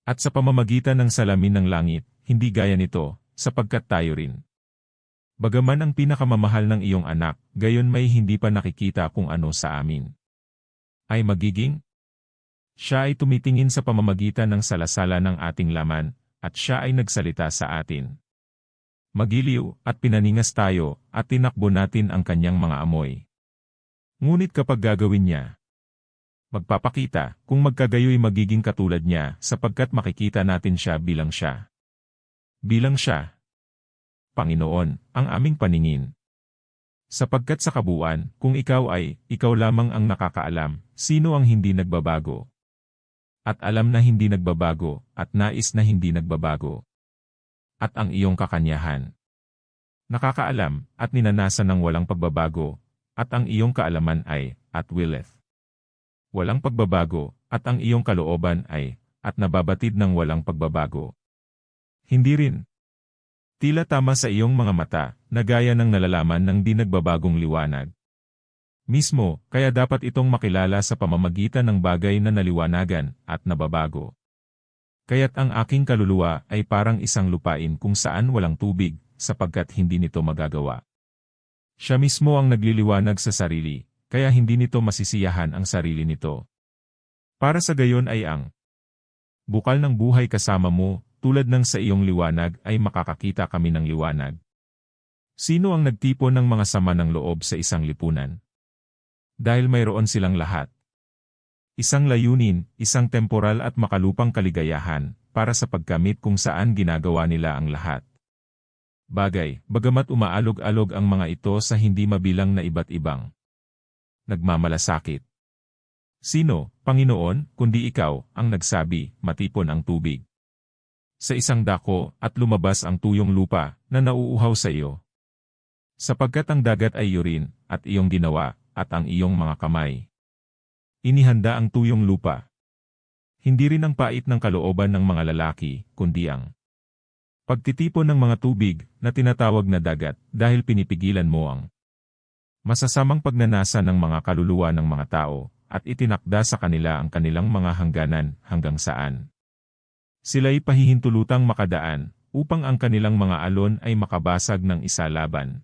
At sa pamamagitan ng salamin ng langit, hindi gaya nito, sapagkat tayo rin. Bagaman ang pinakamamahal ng iyong anak, gayon may hindi pa nakikita kung ano sa amin. Ay magiging? Siya ay tumitingin sa pamamagitan ng salasala ng ating laman, at siya ay nagsalita sa atin. Magiliw, at pinaningas tayo, at tinakbo natin ang kanyang mga amoy. Ngunit kapag gagawin niya, magpapakita, kung magkagayoy magiging katulad niya, sapagkat makikita natin siya bilang siya. Bilang siya. Panginoon, ang aming paningin. Sapagkat sa kabuuan, kung ikaw lamang ang nakakaalam, sino ang hindi nagbabago? At alam na hindi nagbabago, at nais na hindi nagbabago. At ang iyong kakanyahan. Nakakaalam, at ninanasa ng walang pagbabago, at ang iyong kaalaman ay, at willeth. Walang pagbabago, at ang iyong kalooban ay, at nababatid ng walang pagbabago. Hindi rin. Tila tama sa iyong mga mata, na gaya ng nalalaman ng di nagbabagong liwanag. Mismo, kaya dapat itong makilala sa pamamagitan ng bagay na naliwanagan, at nababago. Kaya't ang aking kaluluwa ay parang isang lupain kung saan walang tubig, sapagkat hindi nito magagawa. Siya mismo ang nagliliwanag sa sarili, kaya hindi nito masisiyahan ang sarili nito. Para sa gayon ay ang bukal ng buhay kasama mo, tulad ng sa iyong liwanag ay makakakita kami ng liwanag. Sino ang nagtipon ng mga sama ng loob sa isang lipunan? Dahil mayroon silang lahat. Isang layunin, isang temporal at makalupang kaligayahan, para sa pagkamit kung saan ginagawa nila ang lahat. Bagay, bagamat umaalog-alog ang mga ito sa hindi mabilang na iba't ibang nagmamalasakit. Sino, Panginoon, kundi ikaw, ang nagsabi, matipon ang tubig sa isang dako at lumabas ang tuyong lupa na nauuhaw sa iyo. Sapagkat ang dagat ay iyo rin, at iyong ginawa, at ang iyong mga kamay. Inihanda ang tuyong lupa. Hindi rin ang pait ng kalooban ng mga lalaki, kundi ang pagtitipon ng mga tubig na tinatawag na dagat dahil pinipigilan mo ang masasamang pagnanasa ng mga kaluluwa ng mga tao at itinakda sa kanila ang kanilang mga hangganan hanggang saan sila'y pahihintulutang makadaan upang ang kanilang mga alon ay makabasag ng isa laban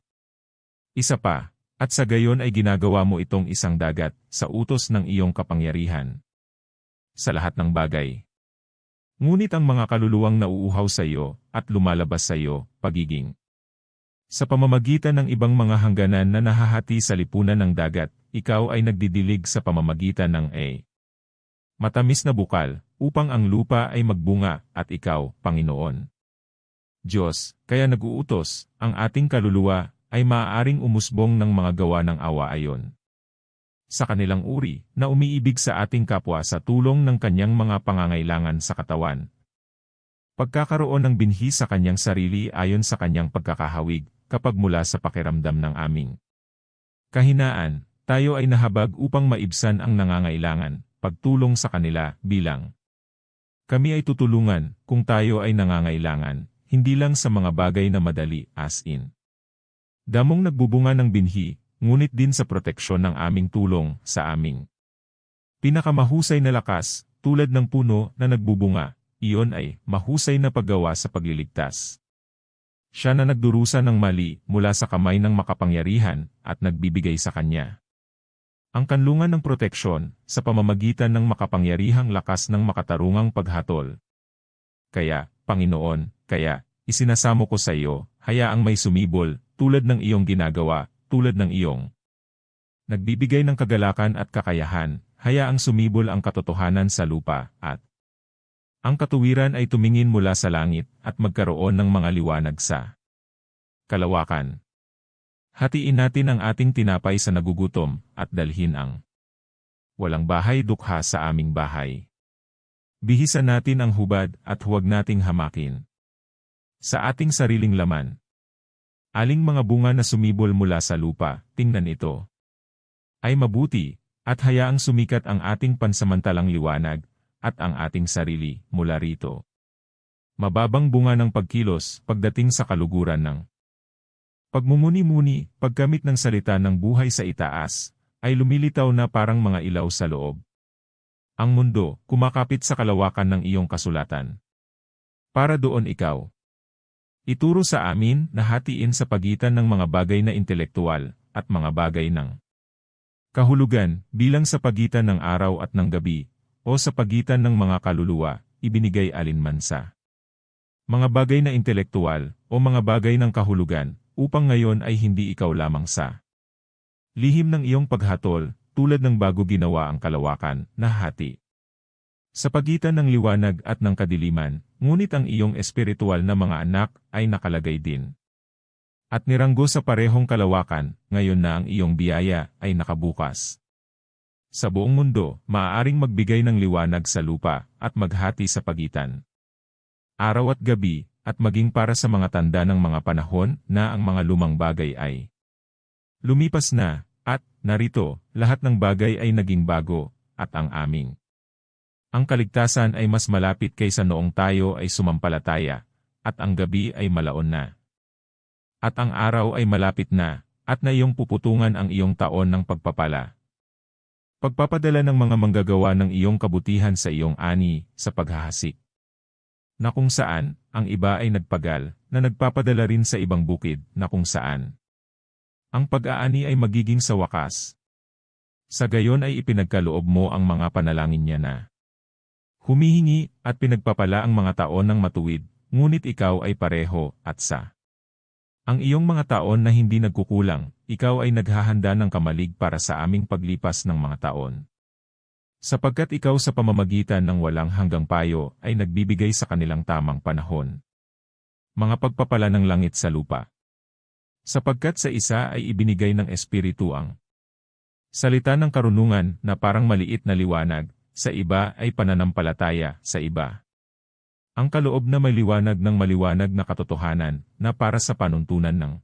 isa pa. At sa gayon ay ginagawa mo itong isang dagat sa utos ng iyong kapangyarihan sa lahat ng bagay. Ngunit ang mga kaluluwang nauuhaw sa iyo at lumalabas sa iyo, pagiging sa pamamagitan ng ibang mga hangganan na nahahati sa lipunan ng dagat, ikaw ay nagdidilig sa pamamagitan ng matamis na bukal, upang ang lupa ay magbunga at ikaw, Panginoon Diyos, kaya nag-uutos ang ating kaluluwa ay maaaring umusbong ng mga gawa ng awa ayon sa kanilang uri, na umiibig sa ating kapwa sa tulong ng kanyang mga pangangailangan sa katawan. Pagkakaroon ng binhi sa kanyang sarili ayon sa kanyang pagkakahawig, kapag mula sa pakiramdam ng aming kahinaan, tayo ay nahabag upang maibsan ang nangangailangan, pagtulong sa kanila, bilang kami ay tutulungan, kung tayo ay nangangailangan, hindi lang sa mga bagay na madali, as in damong nagbubunga ng binhi, ngunit din sa proteksyon ng aming tulong sa aming pinakamahusay na lakas, tulad ng puno na nagbubunga, iyon ay mahusay na paggawa sa pagliligtas. Siya na nagdurusa ng mali mula sa kamay ng makapangyarihan at nagbibigay sa kanya ang kanlungan ng proteksyon sa pamamagitan ng makapangyarihang lakas ng makatarungang paghatol. Kaya, Panginoon, isinasamo ko sa iyo, hayaang may sumibol, tulad ng iyong ginagawa, tulad ng iyong nagbibigay ng kagalakan at kakayahan, hayaang sumibol ang katotohanan sa lupa, at ang katuwiran ay tumingin mula sa langit at magkaroon ng mga liwanag sa kalawakan. Hatiin natin ang ating tinapay sa nagugutom, at dalhin ang walang bahay dukha sa aming bahay. Bihisan natin ang hubad at huwag nating hamakin sa ating sariling laman. Aling mga bunga na sumibol mula sa lupa, tingnan ito ay mabuti, at hayaang sumikat ang ating pansamantalang liwanag, at ang ating sarili mula rito. Mababang bunga ng pagkilos pagdating sa kaluguran ng pagmumuni-muni, paggamit ng salita ng buhay sa itaas, ay lumilitaw na parang mga ilaw sa loob. Ang mundo, kumakapit sa kalawakan ng iyong kasulatan. Para doon ikaw ituro sa amin na hatiin sa pagitan ng mga bagay na intelektual at mga bagay ng kahulugan bilang sa pagitan ng araw at ng gabi o sa pagitan ng mga kaluluwa, ibinigay alinman sa mga bagay na intelektual o mga bagay ng kahulugan upang ngayon ay hindi ikaw lamang sa lihim ng iyong paghatol tulad ng bago ginawa ang kalawakan na hati sa pagitan ng liwanag at ng kadiliman, ngunit ang iyong espiritual na mga anak ay nakalagay din. At niranggo sa parehong kalawakan, ngayon na ang iyong biyaya ay nakabukas. Sa buong mundo, maaaring magbigay ng liwanag sa lupa at maghati sa pagitan araw at gabi, at maging para sa mga tanda ng mga panahon na ang mga lumang bagay ay lumipas na, at narito, lahat ng bagay ay naging bago, at ang aming ang kaligtasan ay mas malapit kaysa noong tayo ay sumampalataya, at ang gabi ay malaon na. At ang araw ay malapit na, at na iyong puputungan ang iyong taon ng pagpapala. Pagpapadala ng mga manggagawa ng iyong kabutihan sa iyong ani, sa paghahasik. Na kung saan, ang iba ay nagpagal, na nagpapadala rin sa ibang bukid, na kung saan ang pag-aani ay magiging sa wakas. Sa gayon ay ipinagkaloob mo ang mga panalangin niya na humihingi at pinagpapala ang mga taon ng matuwid, ngunit ikaw ay pareho at sa ang iyong mga taon na hindi nagkukulang, ikaw ay naghahanda ng kamalig para sa aming paglipas ng mga taon. Sapagkat ikaw sa pamamagitan ng walang hanggang payo ay nagbibigay sa kanilang tamang panahon. Mga pagpapala ng langit sa lupa. Sapagkat sa isa ay ibinigay ng Espiritu ang salita ng karunungan na parang maliit na liwanag, sa iba ay pananampalataya, sa iba ang kaloob na may liwanag ng maliwanag na katotohanan na para sa panuntunan ng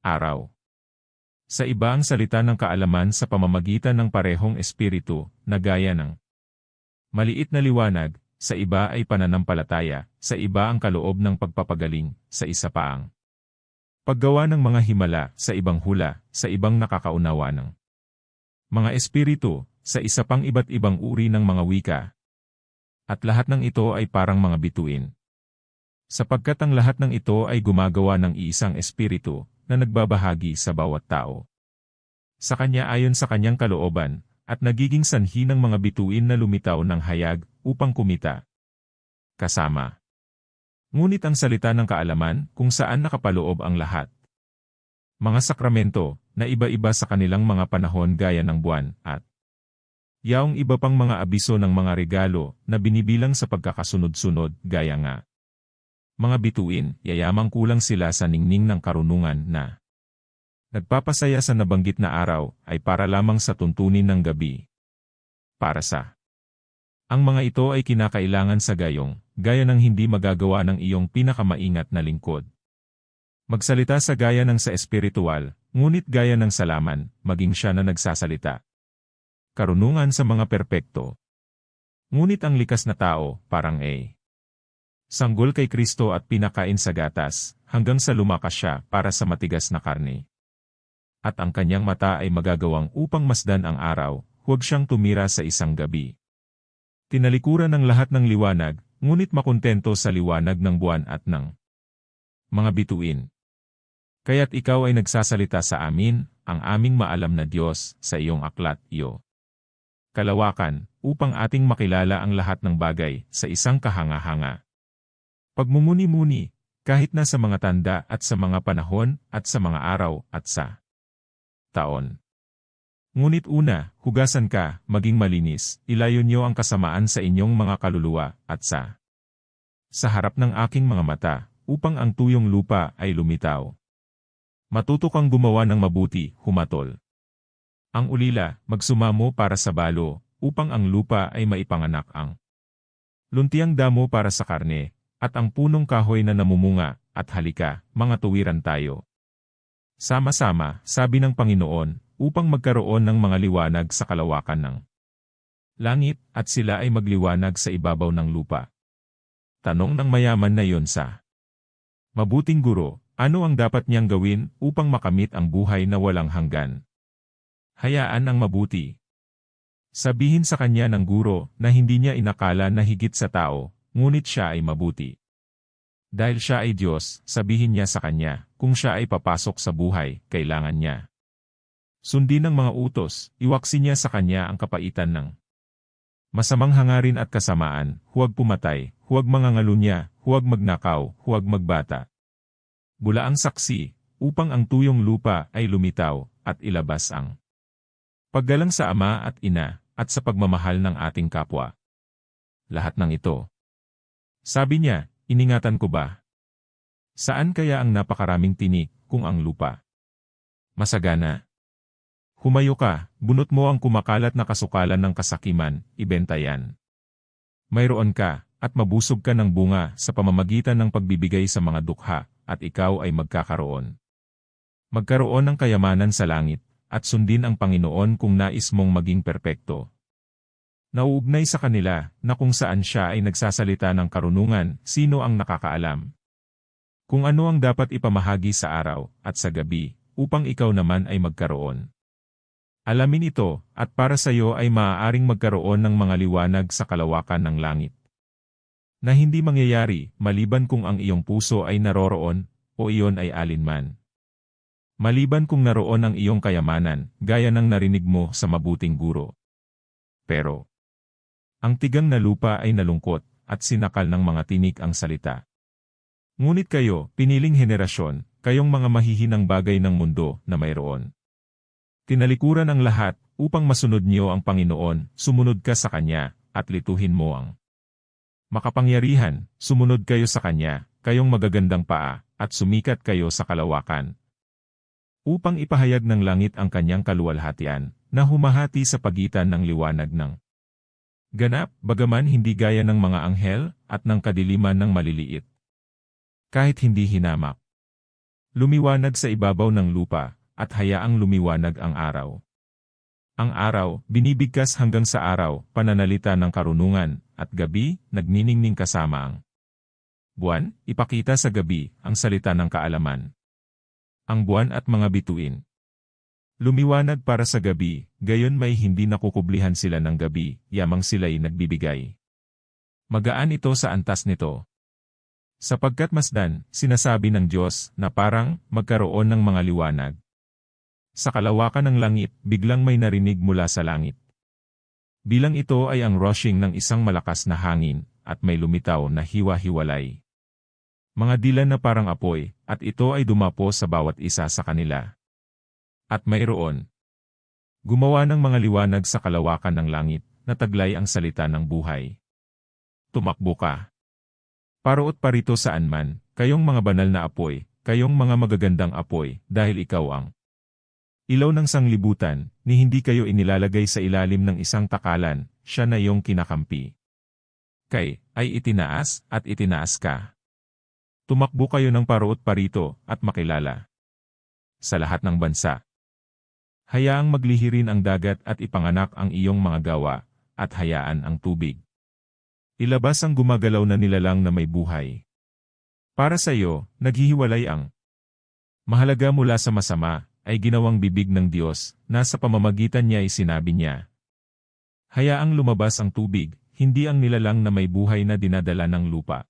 araw. Sa iba ang salita ng kaalaman sa pamamagitan ng parehong espiritu na gaya ng maliit na liwanag, sa iba ay pananampalataya, sa iba ang kaloob ng pagpapagaling, sa isa pa ang paggawa ng mga himala, sa ibang hula, sa ibang nakakaunawa ng mga espiritu, sa isa pang iba't ibang uri ng mga wika. At lahat ng ito ay parang mga bituin. Sapagkat ang lahat ng ito ay gumagawa ng iisang espiritu na nagbabahagi sa bawat tao. Sa kanya ayon sa kanyang kalooban, at nagiging sanhi ng mga bituin na lumitaw ng hayag upang kumita. Kasama. Ngunit ang salita ng kaalaman kung saan nakapaloob ang lahat. Mga sakramento na iba-iba sa kanilang mga panahon gaya ng buwan at yaong iba pang mga abiso ng mga regalo na binibilang sa pagkakasunod-sunod gaya nga. Mga bituin, yayamang kulang sila sa ningning ng karunungan na nagpapasaya sa nabanggit na araw ay para lamang sa tuntunin ng gabi. Para sa ang mga ito ay kinakailangan sa gayong, gaya ng hindi magagawa ng iyong pinakamaingat na lingkod. Magsalita sa gaya ng sa espiritual, ngunit gaya ng salaman, maging siya na nagsasalita. Karunungan sa mga perpekto. Ngunit ang likas na tao, parang sanggol kay Kristo at pinakain sa gatas, hanggang sa lumakas siya para sa matigas na karne. At ang kanyang mata ay magagawang upang masdan ang araw, huwag siyang tumira sa isang gabi. Tinalikuran ng lahat ng liwanag, ngunit makontento sa liwanag ng buwan at ng mga bituin. Kaya't ikaw ay nagsasalita sa amin, ang aming maalam na Diyos, sa iyong aklat, iyo. Kalawakan, upang ating makilala ang lahat ng bagay sa isang kahanga-hanga. Pagmumuni-muni, kahit na sa mga tanda at sa mga panahon at sa mga araw at sa taon. Ngunit una, hugasan ka, maging malinis, ilayo niyo ang kasamaan sa inyong mga kaluluwa at sa harap ng aking mga mata, upang ang tuyong lupa ay lumitaw. Matuto kang gumawa ng mabuti, humatol. Ang ulila, magsumamo para sa balo, upang ang lupa ay maipanganak ang luntiang damo para sa karne, at ang punong kahoy na namumunga, at halika, mga tuwiran tayo. Sama-sama, sabi ng Panginoon, upang magkaroon ng mga liwanag sa kalawakan ng langit, at sila ay magliwanag sa ibabaw ng lupa. Tanong ng mayaman na yon sa mabuting guro, ano ang dapat niyang gawin upang makamit ang buhay na walang hanggan? Hayaan ang mabuti. Sabihin sa kanya ng guro na hindi niya inakala na higit sa tao, ngunit siya ay mabuti. Dahil siya ay Diyos, sabihin niya sa kanya, kung siya ay papasok sa buhay, kailangan niya sundin ang mga utos, iwaksi niya sa kanya ang kapaitan ng masamang hangarin at kasamaan, huwag pumatay, huwag mangangalunya, huwag magnakaw, huwag magbata. Bulaang saksi, upang ang tuyong lupa ay lumitaw, at ilabas ang paggalang sa ama at ina, at sa pagmamahal ng ating kapwa. Lahat ng ito. Sabi niya, iningatan ko ba? Saan kaya ang napakaraming tinik, kung ang lupa masagana? Humayo ka, bunot mo ang kumakalat na kasukalan ng kasakiman, ibenta yan. Mayroon ka, at mabusog ka ng bunga sa pamamagitan ng pagbibigay sa mga dukha, at ikaw ay magkakaroon. Magkaroon ng kayamanan sa langit, at sundin ang Panginoon kung nais mong maging perpekto. Nauugnay sa kanila, na kung saan siya ay nagsasalita ng karunungan, sino ang nakakaalam? Kung ano ang dapat ipamahagi sa araw, at sa gabi, upang ikaw naman ay magkaroon. Alamin ito, at para sa iyo ay maaaring magkaroon ng mga liwanag sa kalawakan ng langit. Na hindi mangyayari, maliban kung ang iyong puso ay naroroon, o iyon ay alinman. Maliban kung naroon ang iyong kayamanan, gaya ng narinig mo sa mabuting guro. Pero, ang tigang na lupa ay nalungkot, at sinakal ng mga tinik ang salita. Ngunit kayo, piniling henerasyon, kayong mga mahihinang bagay ng mundo na mayroon. Tinalikuran ang lahat, upang masunod niyo ang Panginoon, sumunod ka sa Kanya, at lituhin mo ang makapangyarihan, sumunod kayo sa Kanya, kayong magagandang paa, at sumikat kayo sa kalawakan. Upang ipahayag ng langit ang Kanyang kaluwalhatian, na humahati sa pagitan ng liwanag ng ganap, bagaman hindi gaya ng mga anghel, at ng kadiliman ng maliliit. Kahit hindi hinamak. Lumiwanag sa ibabaw ng lupa, at hayaang lumiwanag ang araw. Ang araw, binibigkas hanggang sa araw, pananalita ng karunungan, at gabi, nagniningning kasama ang buwan, ipakita sa gabi, ang salita ng kaalaman. Ang buwan at mga bituin. Lumiwanag para sa gabi, gayon may hindi nakukublihan sila ng gabi, yamang sila'y nagbibigay. Magaan ito sa antas nito. Sapagkat masdan, sinasabi ng Diyos, na parang, magkaroon ng mga liwanag. Sa kalawakan ng langit, biglang may narinig mula sa langit. Bilang ito ay ang rushing ng isang malakas na hangin, at may lumitaw na hiwa-hiwalay. Mga dilan na parang apoy, at ito ay dumapo sa bawat isa sa kanila. At mayroon gumawa ng mga liwanag sa kalawakan ng langit, na taglay ang salita ng buhay. Tumakbo ka. Paroot parito saan man, kayong mga banal na apoy, kayong mga magagandang apoy, dahil ikaw ang ilaw ng sanglibutan, ni hindi kayo inilalagay sa ilalim ng isang takalan, siya na iyong kinakampi. Kay, ay itinaas, at itinaas ka. Tumakbo kayo ng paroot parito, at makilala sa lahat ng bansa. Hayaang maglihirin ang dagat at ipanganak ang iyong mga gawa, at hayaan ang tubig ilabas ang gumagalaw na nilalang na may buhay. Para sa iyo, naghihiwalay ang mahalaga mula sa masama, ay ginawang bibig ng Diyos, na sa pamamagitan niya ay sinabi niya. Hayaang lumabas ang tubig, hindi ang nilalang na may buhay na dinadala ng lupa.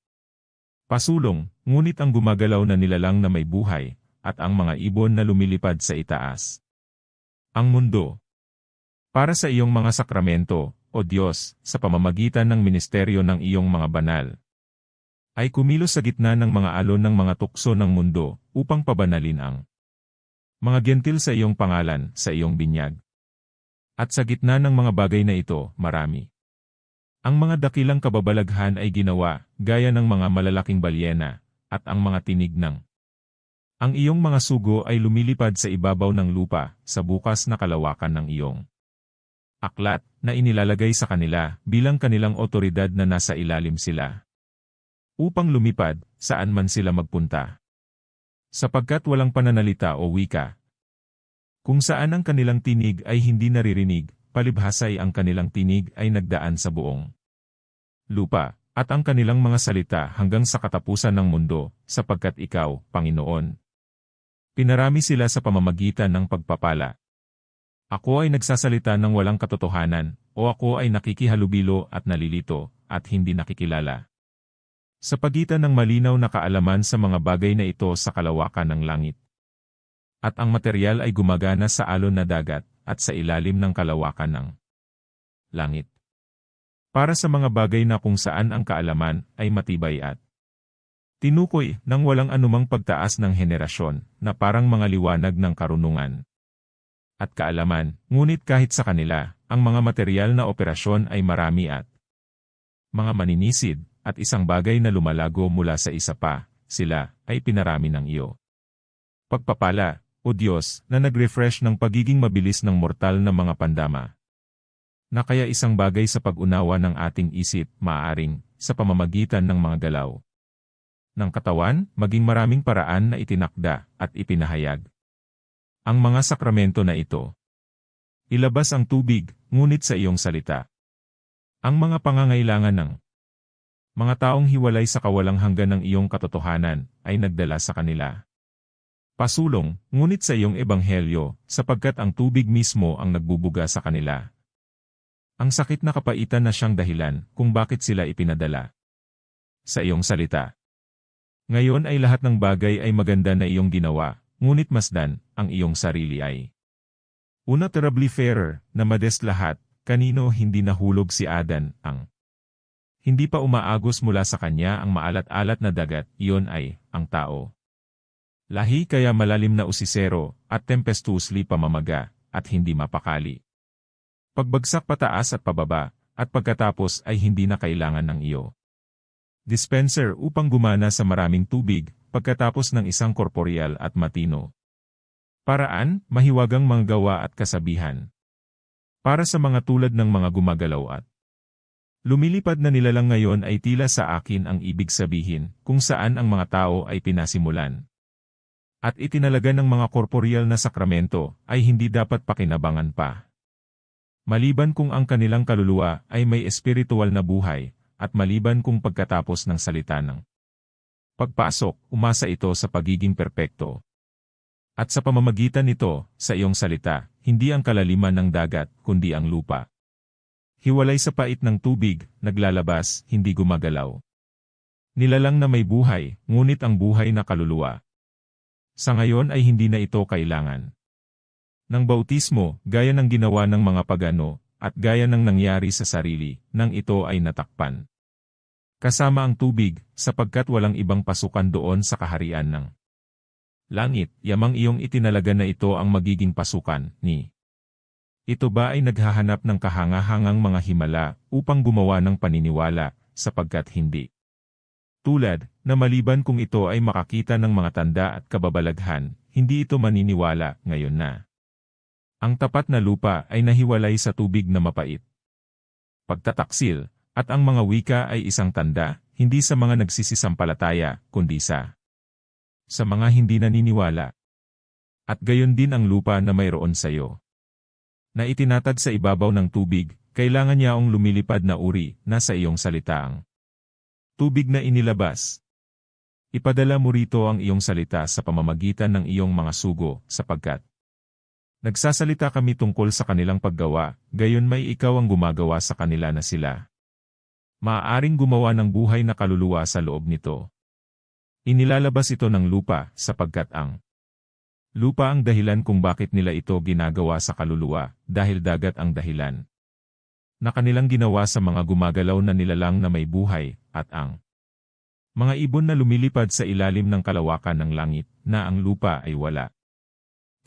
Pasulong, ngunit ang gumagalaw na nilalang na may buhay, at ang mga ibon na lumilipad sa itaas. Ang mundo. Para sa iyong mga sakramento, O Diyos, sa pamamagitan ng ministeryo ng iyong mga banal, ay kumilos sa gitna ng mga alon ng mga tukso ng mundo, upang pabanalin ang mga gentil sa iyong pangalan, sa iyong binyag. At sa gitna ng mga bagay na ito, marami. Ang mga dakilang kababalaghan ay ginawa, gaya ng mga malalaking balyena, at ang mga tinig ng ang iyong mga sugo ay lumilipad sa ibabaw ng lupa, sa bukas na kalawakan ng iyong aklat, na inilalagay sa kanila, bilang kanilang otoridad na nasa ilalim sila. Upang lumipad, saan man sila magpunta. Sapagkat walang pananalita o wika. Kung saan ang kanilang tinig ay hindi naririnig, palibhasay ang kanilang tinig ay nagdaan sa buong lupa, at ang kanilang mga salita hanggang sa katapusan ng mundo, sapagkat ikaw, Panginoon, pinarami sila sa pamamagitan ng pagpapala. Ako ay nagsasalita ng walang katotohanan, o ako ay nakikihalubilo at nalilito, at hindi nakikilala. Sa pagitan ng malinaw na kaalaman sa mga bagay na ito sa kalawakan ng langit. At ang material ay gumagana sa alon na dagat, at sa ilalim ng kalawakan ng langit. Para sa mga bagay na kung saan ang kaalaman ay matibay at tinukoy ng walang anumang pagtaas ng henerasyon, na parang mga liwanag ng karunungan at kaalaman, ngunit kahit sa kanila, ang mga material na operasyon ay marami at mga maninisid, at isang bagay na lumalago mula sa isa pa, sila, ay pinarami ng iyo. Pagpapala, O Diyos, na nag-refresh ng pagiging mabilis ng mortal na mga pandama. Na kaya isang bagay sa pag-unawa ng ating isip, maaaring, sa pamamagitan ng mga galaw ng katawan, maging maraming paraan na itinakda, at ipinahayag. Ang mga sakramento na ito. Ilabas ang tubig, ngunit sa iyong salita. Ang mga pangangailangan ng mga taong hiwalay sa kawalang hanggan ng iyong katotohanan, ay nagdala sa kanila. Pasulong, ngunit sa iyong ebanghelyo, sapagkat ang tubig mismo ang nagbubuga sa kanila. Ang sakit na kapaitan na siyang dahilan, kung bakit sila ipinadala sa iyong salita. Ngayon ay lahat ng bagay ay maganda na iyong ginawa, ngunit masdan, ang iyong sarili ay. Una terribly fairer, na modest lahat, kanino hindi nahulog si Adan, ang hindi pa umaagos mula sa kanya ang maalat-alat na dagat, iyon ay, ang tao. Lahi kaya malalim na usisero, at tempestuously pamamaga, at hindi mapakali. Pagbagsak pataas at pababa, at pagkatapos ay hindi na kailangan ng iyo. Dispenser upang gumana sa maraming tubig, pagkatapos ng isang korporeal at matino. Paraan, mahiwagang mga gawa at kasabihan. Para sa mga tulad ng mga gumagalaw at lumilipad na nilalang ngayon ay tila sa akin ang ibig sabihin, kung saan ang mga tao ay pinasimulan. At itinalaga ng mga korporeal na sakramento, ay hindi dapat pakinabangan pa. Maliban kung ang kanilang kaluluwa ay may espiritual na buhay, at maliban kung pagkatapos ng salita ng pagpasok, umasa ito sa pagiging perpekto. At sa pamamagitan nito, sa iyong salita, hindi ang kalaliman ng dagat, kundi ang lupa. Hiwalay sa pait ng tubig, naglalabas, hindi gumagalaw. Nilalang na may buhay, ngunit ang buhay na kaluluwa. Sa ngayon ay hindi na ito kailangan ng bautismo, gaya ng ginawa ng mga pagano, at gaya ng nangyari sa sarili, nang ito ay natakpan. Kasama ang tubig, sapagkat walang ibang pasukan doon sa kaharian ng langit, yamang iyong itinalaga na ito ang magiging pasukan, ni. Ito ba ay naghahanap ng kahangahangang mga himala, upang gumawa ng paniniwala, sapagkat hindi. Tulad, na maliban kung ito ay makakita ng mga tanda at kababalaghan, hindi ito maniniwala, ngayon na. Ang tapat na lupa ay nahiwalay sa tubig na mapait. Pagtataksil, at ang mga wika ay isang tanda, hindi sa mga nagsisisampalataya, kundi sa mga hindi naniniwala. At gayon din ang lupa na mayroon sa iyo. Na itinatag sa ibabaw ng tubig, kailangan niya ang lumilipad na uri, na sa iyong salitaang tubig na inilabas. Ipadala mo rito ang iyong salita sa pamamagitan ng iyong mga sugo, sapagkat nagsasalita kami tungkol sa kanilang paggawa, gayon may ikaw ang gumagawa sa kanila na sila maaaring gumawa ng buhay na kaluluwa sa loob nito. Inilalabas ito ng lupa, sapagkat ang lupa ang dahilan kung bakit nila ito ginagawa sa kaluluwa, dahil dagat ang dahilan na kanilang ginawa sa mga gumagalaw na nilalang na may buhay, at ang mga ibon na lumilipad sa ilalim ng kalawakan ng langit, na ang lupa ay wala.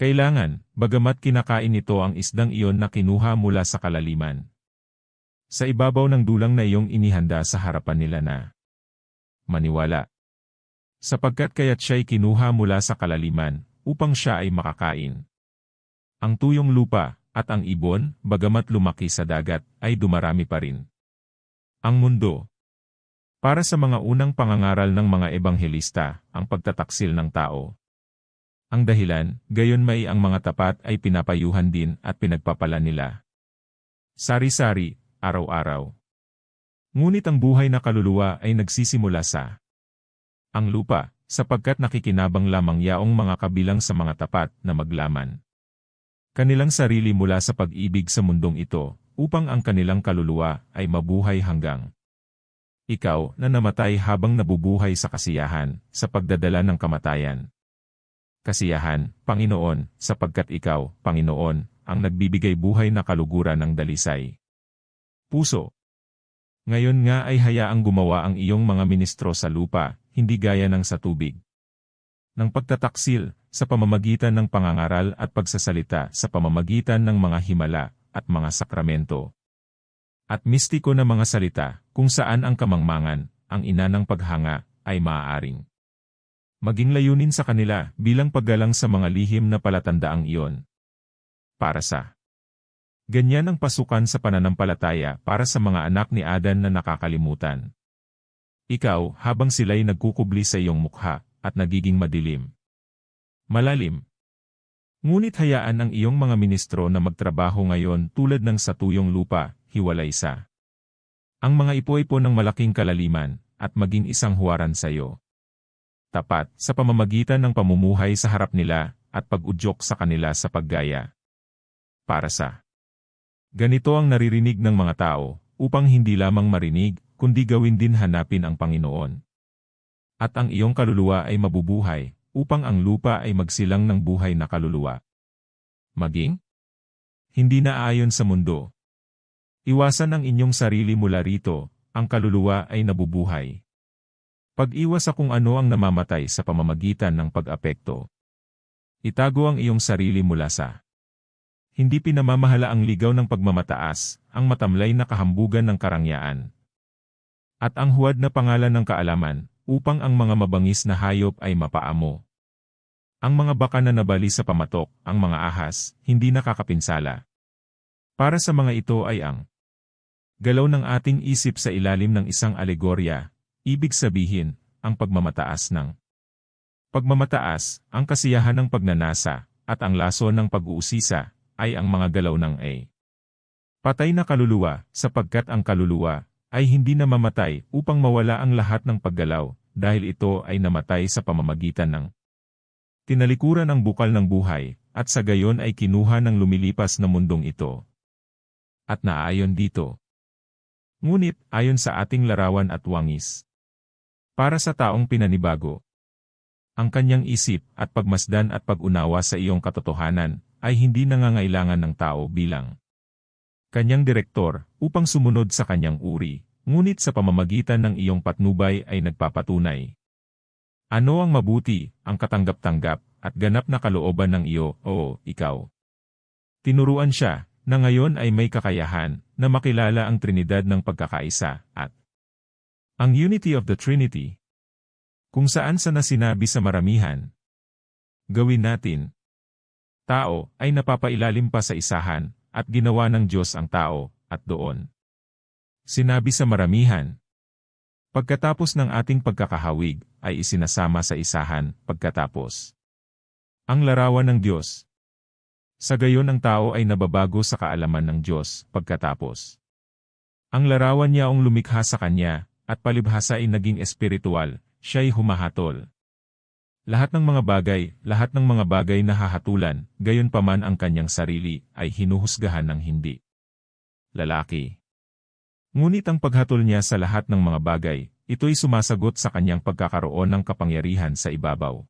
Kailangan, bagamat kinakain ito ang isdang iyon na kinuha mula sa kalaliman. Sa ibabaw ng dulang na iyong inihanda sa harapan nila na maniwala. Sapagkat kaya't siya'y kinuha mula sa kalaliman, upang siya ay makakain. Ang tuyong lupa, at ang ibon, bagamat lumaki sa dagat, ay dumarami pa rin. Ang mundo. Para sa mga unang pangangaral ng mga ebanghelista, ang pagtataksil ng tao. Ang dahilan, gayon may ang mga tapat ay pinapayuhan din at pinagpapala nila. Sari-sari, araw-araw. Ngunit ang buhay na kaluluwa ay nagsisimula sa ang lupa, sapagkat nakikinabang lamang yaong mga kabilang sa mga tapat na maglaman kanilang sarili mula sa pag-ibig sa mundong ito, upang ang kanilang kaluluwa ay mabuhay hanggang ikaw na namatay habang nabubuhay sa kasiyahan, sa pagdadala ng kamatayan. Kasiyahan, Panginoon, sapagkat ikaw, Panginoon, ang nagbibigay buhay na kaluguran ng dalisay. Puso. Ngayon nga ay hayaang gumawa ang iyong mga ministro sa lupa, hindi gaya ng sa tubig. Ng pagtataksil, sa pamamagitan ng pangangaral at pagsasalita sa pamamagitan ng mga himala at mga sakramento. At mistiko na mga salita, kung saan ang kamangmangan, ang ina ng paghanga, ay maaaring maging layunin sa kanila bilang paggalang sa mga lihim na palatandaang iyon. Para sa ganyan ang pasukan sa pananampalataya para sa mga anak ni Adan na nakakalimutan. Ikaw, habang sila'y nagkukubli sa iyong mukha, at nagiging madilim. Malalim. Ngunit hayaan ang iyong mga ministro na magtrabaho ngayon tulad ng sa tuyong lupa, hiwalay sa ang mga ipo-ipo ng malaking kalaliman, at maging isang huwaran sa iyo. Tapat, sa pamamagitan ng pamumuhay sa harap nila, at pag-udyok sa kanila sa paggaya. Para sa ganito ang naririnig ng mga tao, upang hindi lamang marinig, kundi gawin din hanapin ang Panginoon. At ang iyong kaluluwa ay mabubuhay, upang ang lupa ay magsilang ng buhay na kaluluwa. Maging hindi na ayon sa mundo. Iwasan ang inyong sarili mula rito, ang kaluluwa ay nabubuhay. Pag-iwas sa kung ano ang namamatay sa pamamagitan ng pag-apekto. Itago ang iyong sarili mula sa hindi pinamamahala ang ligaw ng pagmamataas, ang matamlay na kahambugan ng karangyaan, at ang huwad na pangalan ng kaalaman, upang ang mga mabangis na hayop ay mapaamo. Ang mga baka na nabali sa pamatok, ang mga ahas, hindi nakakapinsala. Para sa mga ito ay ang galaw ng ating isip sa ilalim ng isang alegorya, ibig sabihin, ang pagmamataas ng pagmamataas, ang kasiyahan ng pagnanasa, at ang laso ng pag-uusisa, ay ang mga galaw ng patay na kaluluwa, sapagkat ang kaluluwa ay hindi namamatay upang mawala ang lahat ng paggalaw, dahil ito ay namatay sa pamamagitan ng tinalikuran ng bukal ng buhay, at sa gayon ay kinuha ng lumilipas na mundong ito. At naayon dito. Ngunit, ayon sa ating larawan at wangis. Para sa taong pinanibago, ang kanyang isip at pagmasdan at pag-unawa sa iyong katotohanan, ay hindi nangangailangan ng tao bilang kanyang direktor upang sumunod sa kanyang uri, ngunit sa pamamagitan ng iyong patnubay ay nagpapatunay. Ano ang mabuti, ang katanggap-tanggap, at ganap na kalooban ng iyo, oo, ikaw. Tinuruan siya, na ngayon ay may kakayahan, na makilala ang Trinidad ng pagkakaisa, at ang unity of the Trinity. Kung saan sa nasinabi sa maramihan, gawin natin. Tao ay napapailalim pa sa isahan, at ginawa ng Diyos ang tao, at doon. Sinabi sa maramihan. Pagkatapos ng ating pagkakahawig, ay isinasama sa isahan, pagkatapos. Ang larawan ng Diyos. Sa gayon ang tao ay nababago sa kaalaman ng Diyos, pagkatapos. Ang larawan niya ang lumikha sa kanya, at palibhasa ay naging espiritual, siya'y humahatol. Lahat ng mga bagay na hahatulan, gayon paman ang kanyang sarili, ay hinuhusgahan ng hindi lalaki. Ngunit ang paghatol niya sa lahat ng mga bagay, ito'y sumasagot sa kanyang pagkakaroon ng kapangyarihan sa ibabaw.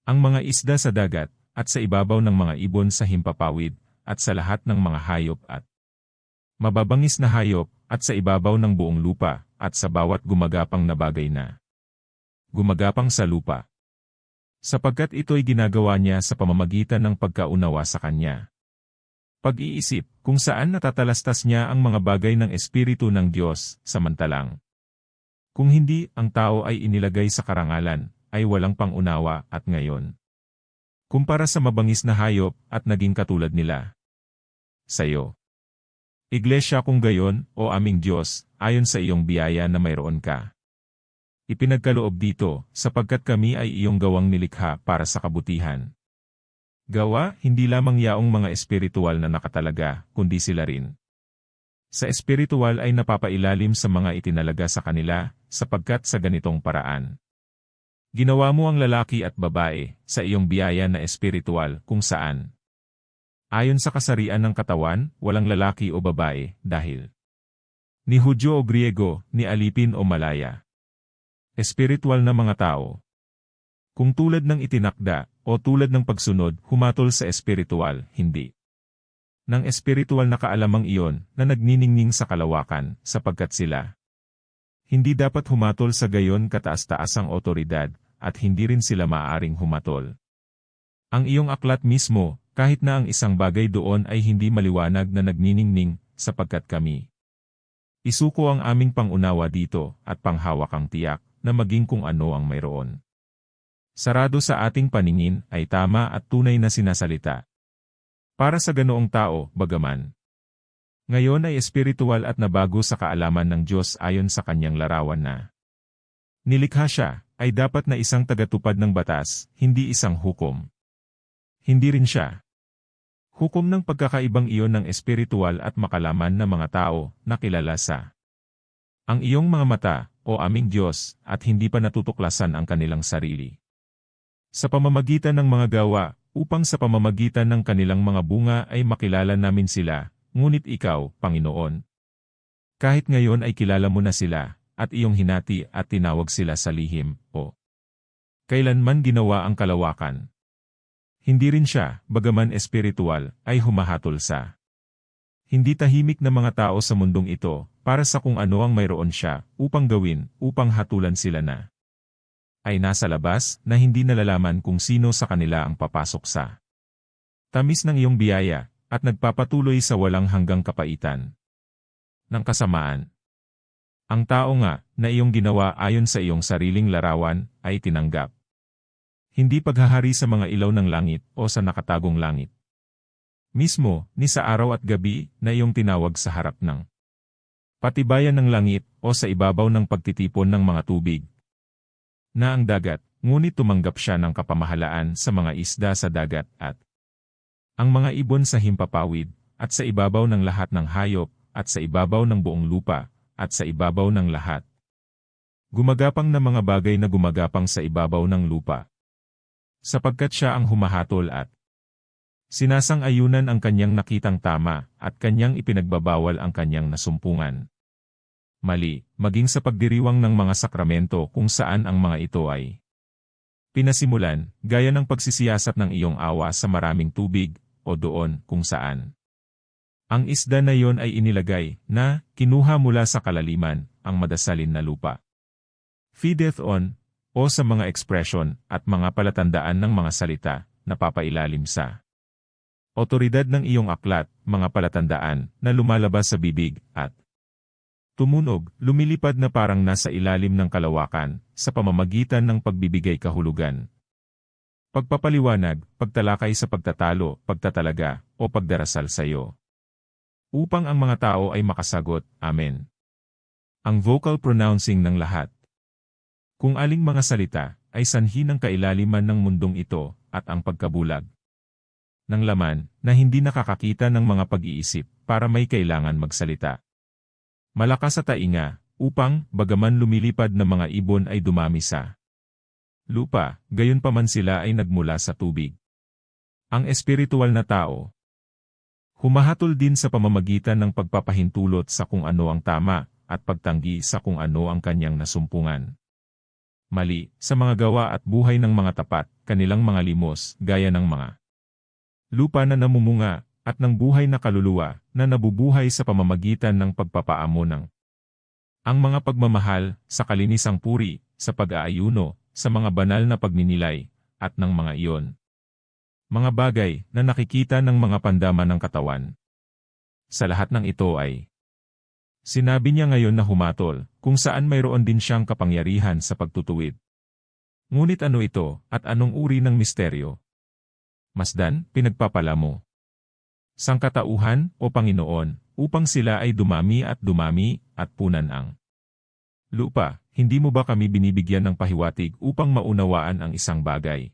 Ang mga isda sa dagat, at sa ibabaw ng mga ibon sa himpapawid, at sa lahat ng mga hayop at mababangis na hayop, at sa ibabaw ng buong lupa, at sa bawat gumagapang na bagay na gumagapang sa lupa. Sapagkat ito'y ginagawa niya sa pamamagitan ng pagkaunawa sa kanya. Pag-iisip, kung saan natatalastas niya ang mga bagay ng Espiritu ng Diyos, samantalang. Kung hindi, ang tao ay inilagay sa karangalan, ay walang pangunawa at ngayon. Kumpara sa mabangis na hayop at naging katulad nila. Sayo. Iglesia kung gayon, o aming Diyos, ayon sa iyong biyaya na mayroon ka. Ipinagkaloob dito, sapagkat kami ay iyong gawang nilikha para sa kabutihan. Gawa, hindi lamang yaong mga espiritual na nakatalaga, kundi sila rin. Sa espiritual ay napapailalim sa mga itinalaga sa kanila, sapagkat sa ganitong paraan. Ginawa mo ang lalaki at babae, sa iyong biyaya na espiritual, kung saan. Ayon sa kasarian ng katawan, walang lalaki o babae, dahil ni Hudyo o Griego, ni Alipin o Malaya. Espiritual na mga tao. Kung tulad ng itinakda, o tulad ng pagsunod, humatol sa espiritual, hindi. Ng espiritual na kaalamang iyon, na nagniningning sa kalawakan, sapagkat sila. Hindi dapat humatol sa gayon kataas-taasang otoridad, at hindi rin sila maaaring humatol. Ang iyong aklat mismo, kahit na ang isang bagay doon ay hindi maliwanag na nagniningning, sapagkat kami. Isuko ang aming pangunawa dito, at panghawak ang tiyak, na maging kung ano ang mayroon. Sarado sa ating paningin ay tama at tunay na sinasalita. Para sa ganoong tao, bagaman. Ngayon ay espiritual at nabago sa kaalaman ng Diyos ayon sa kanyang larawan na. Nilikha siya, ay dapat na isang tagatupad ng batas, hindi isang hukom. Hindi rin siya. Hukom ng pagkakaibang iyon ng espiritual at makalaman na mga tao na kilala sa ang iyong mga mata, o aming Diyos, at hindi pa natutuklasan ang kanilang sarili. Sa pamamagitan ng mga gawa, upang sa pamamagitan ng kanilang mga bunga ay makilala namin sila, ngunit ikaw, Panginoon. Kahit ngayon ay kilala mo na sila, at iyong hinati at tinawag sila sa lihim, o Kailanman ginawa ang kalawakan. Hindi rin siya, bagaman espiritual, ay humahatol sa hindi tahimik na mga tao sa mundong ito, para sa kung ano ang mayroon siya, upang gawin, upang hatulan sila na ay nasa labas, na hindi nalalaman kung sino sa kanila ang papasok sa tamis ng iyong biyaya, at nagpapatuloy sa walang hanggang kapaitan ng kasamaan. Ang tao nga, na iyong ginawa ayon sa iyong sariling larawan, ay tinanggap. Hindi paghahari sa mga ilaw ng langit o sa nakatagong langit. Mismo, ni sa araw at gabi, na iyong tinawag sa harap ng patibayan ng langit o sa ibabaw ng pagtitipon ng mga tubig. Na ang dagat, ngunit tumanggap siya ng kapamahalaan sa mga isda sa dagat at ang mga ibon sa himpapawid, at sa ibabaw ng lahat ng hayop, at sa ibabaw ng buong lupa, at sa ibabaw ng lahat. Gumagapang na mga bagay na gumagapang sa ibabaw ng lupa. Sapagkat siya ang humahatol at sinasang-ayunan ang kanyang nakitang tama, at kanyang ipinagbabawal ang kanyang nasumpungan. Mali, maging sa pagdiriwang ng mga sakramento kung saan ang mga ito ay pinasimulan, gaya ng pagsisiyasat ng iyong awa sa maraming tubig, o doon kung saan ang isda na iyon ay inilagay, na kinuha mula sa kalaliman, ang madasalin na lupa. Feedeth on, o sa mga ekspresyon, at mga palatandaan ng mga salita, na papailalim sa otoridad ng iyong aklat, mga palatandaan, na lumalabas sa bibig, at tumunog, lumilipad na parang nasa ilalim ng kalawakan, sa pamamagitan ng pagbibigay kahulugan. Pagpapaliwanag, pagtalakay sa pagtatalo, pagtatalaga, o pagdarasal sa iyo. Upang ang mga tao ay makasagot, Amen. Ang vocal pronouncing ng lahat. Kung aling mga salita, ay sanhi ng kailaliman ng mundong ito, at ang pagkabulag ng laman, na hindi nakakakita ng mga pag-iisip, para may kailangan magsalita. Malakas sa tainga, upang, bagaman lumilipad na mga ibon ay dumami sa lupa, gayon pa man sila ay nagmula sa tubig. Ang espiritual na tao humahatol din sa pamamagitan ng pagpapahintulot sa kung ano ang tama, at pagtanggi sa kung ano ang kanyang nasumpungan. Mali, sa mga gawa at buhay ng mga tapat, kanilang mga limos, gaya ng mga lupa na namumunga, at ng buhay na kaluluwa, na nabubuhay sa pamamagitan ng pagpapaamo ng ang mga pagmamahal, sa kalinisang puri, sa pag-aayuno, sa mga banal na pagninilay, at ng mga iyon. Mga bagay na nakikita ng mga pandama ng katawan. Sa lahat ng ito ay sinabi niya ngayon na humatol, kung saan mayroon din siyang kapangyarihan sa pagtutuwid. Ngunit ano ito, at anong uri ng misteryo? Masdan, pinagpapala mo. Sangkatauhan, o Panginoon, upang sila ay dumami, at punan ang lupa. Hindi mo ba kami binibigyan ng pahiwatig upang maunawaan ang isang bagay?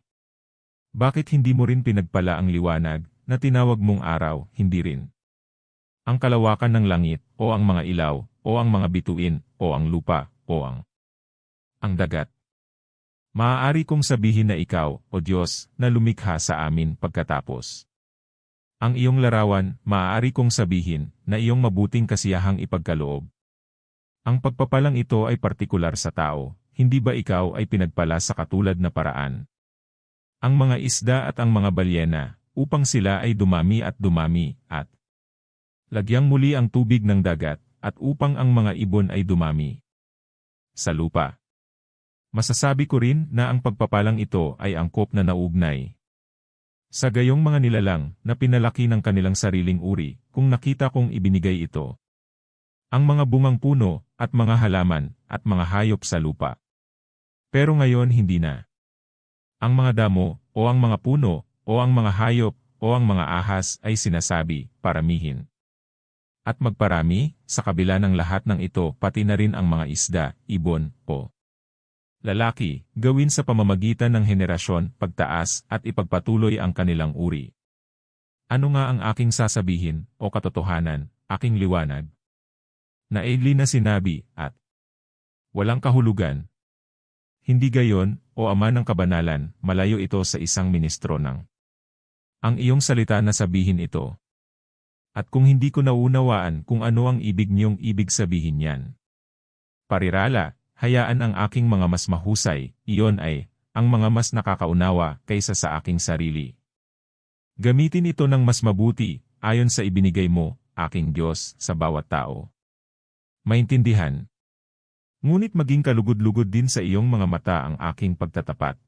Bakit hindi mo rin pinagpala ang liwanag, na tinawag mong araw, hindi rin ang kalawakan ng langit, o ang mga ilaw, o ang mga bituin, o ang lupa, o ang dagat? Maaari kong sabihin na ikaw, O Diyos, na lumikha sa amin pagkatapos ang iyong larawan, maaari kong sabihin, na iyong mabuting kasiyahang ipagkaloob. Ang pagpapalang ito ay partikular sa tao, hindi ba ikaw ay pinagpala sa katulad na paraan? Ang mga isda at ang mga balyena, upang sila ay dumami, at lagyang muli ang tubig ng dagat, at upang ang mga ibon ay dumami sa lupa. Masasabi ko rin na ang pagpapalang ito ay angkop na naugnay sa gayong mga nilalang na pinalaki ng kanilang sariling uri, kung nakita kong ibinigay ito. Ang mga bungang puno, at mga halaman, at mga hayop sa lupa. Pero ngayon hindi na. Ang mga damo, o ang mga puno, o ang mga hayop, o ang mga ahas ay sinasabi, paramihin. At magparami, sa kabila ng lahat ng ito pati na rin ang mga isda, ibon, o lalaki, gawin sa pamamagitan ng henerasyon, pagtaas, at ipagpatuloy ang kanilang uri. Ano nga ang aking sasabihin, o katotohanan, aking liwanag? Naili na sinabi, at walang kahulugan. Hindi gayon, o Ama ng kabanalan, malayo ito sa isang ministro ng ang iyong salita na sabihin ito. At kung hindi ko naunawaan kung ano ang ibig niyong ibig sabihin yan, parirala, hayaan ang aking mga mas mahusay, iyon ay ang mga mas nakakaunawa kaysa sa aking sarili. Gamitin ito ng mas mabuti, ayon sa ibinigay mo, aking Diyos, sa bawat tao. Maintindihan. Ngunit maging kalugod-lugod din sa iyong mga mata ang aking pagtatapat.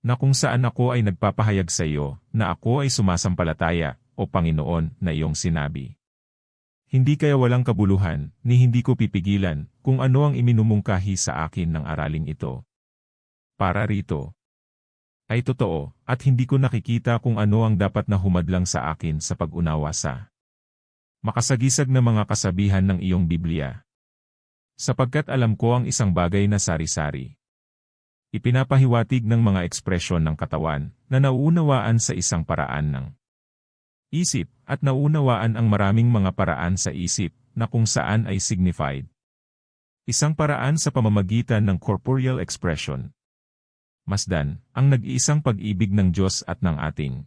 Na kung saan ako ay nagpapahayag sa iyo, na ako ay sumasampalataya, o Panginoon, na iyong sinabi. Hindi kaya walang kabuluhan, ni hindi ko pipigilan, kung ano ang iminumungkahi sa akin ng araling ito. Para rito ay totoo, at hindi ko nakikita kung ano ang dapat na humadlang sa akin sa pag-unawa sa makasagisag na mga kasabihan ng iyong Biblia. Sapagkat alam ko ang isang bagay na sari-sari. Ipinapahiwatig ng mga ekspresyon ng katawan na nauunawaan sa isang paraan ng isip at nauunawaan ang maraming mga paraan sa isip na kung saan ay signified. Isang paraan sa pamamagitan ng corporeal expression. Masdan, ang nag-iisang pag-ibig ng Diyos at ng ating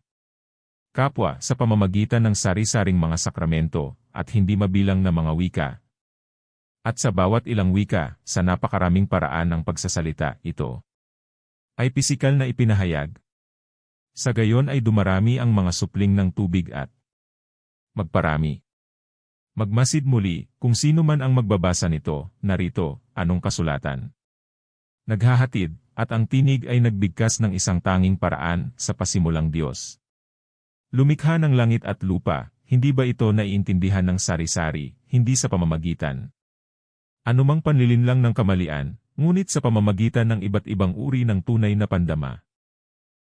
kapwa sa pamamagitan ng sari-saring mga sakramento at hindi mabilang na mga wika. At sa bawat ilang wika, sa napakaraming paraan ng pagsasalita, ito ay pisikal na ipinahayag. Sa gayon ay dumarami ang mga supling ng tubig at magparami. Magmasid muli, kung sino man ang magbabasa nito, narito, anong kasulatan. Naghahatid, at ang tinig ay nagbigkas ng isang tanging paraan sa pasimulang Diyos. Lumikha ng langit at lupa, hindi ba ito naiintindihan ng sari-sari, hindi sa pamamagitan anumang panlilinlang ng kamalian, ngunit sa pamamagitan ng iba't ibang uri ng tunay na pandama.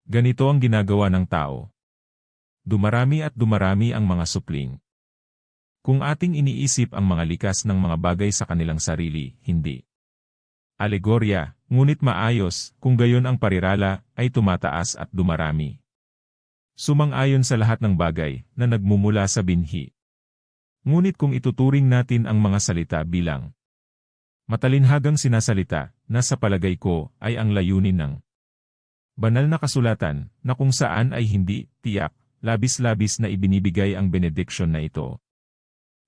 Ganito ang ginagawa ng tao. Dumarami at dumarami ang mga supling. Kung ating iniisip ang mga likas ng mga bagay sa kanilang sarili, hindi alegorya, ngunit maayos, kung gayon ang parirala, ay tumataas at dumarami. Sumang-ayon sa lahat ng bagay na nagmumula sa binhi. Ngunit kung ituturing natin ang mga salita bilang matalinhagang sinasalita, na sa palagay ko ay ang layunin ng banal na kasulatan, na kung saan ay hindi, tiyak, labis-labis na ibinibigay ang benediksyon na ito.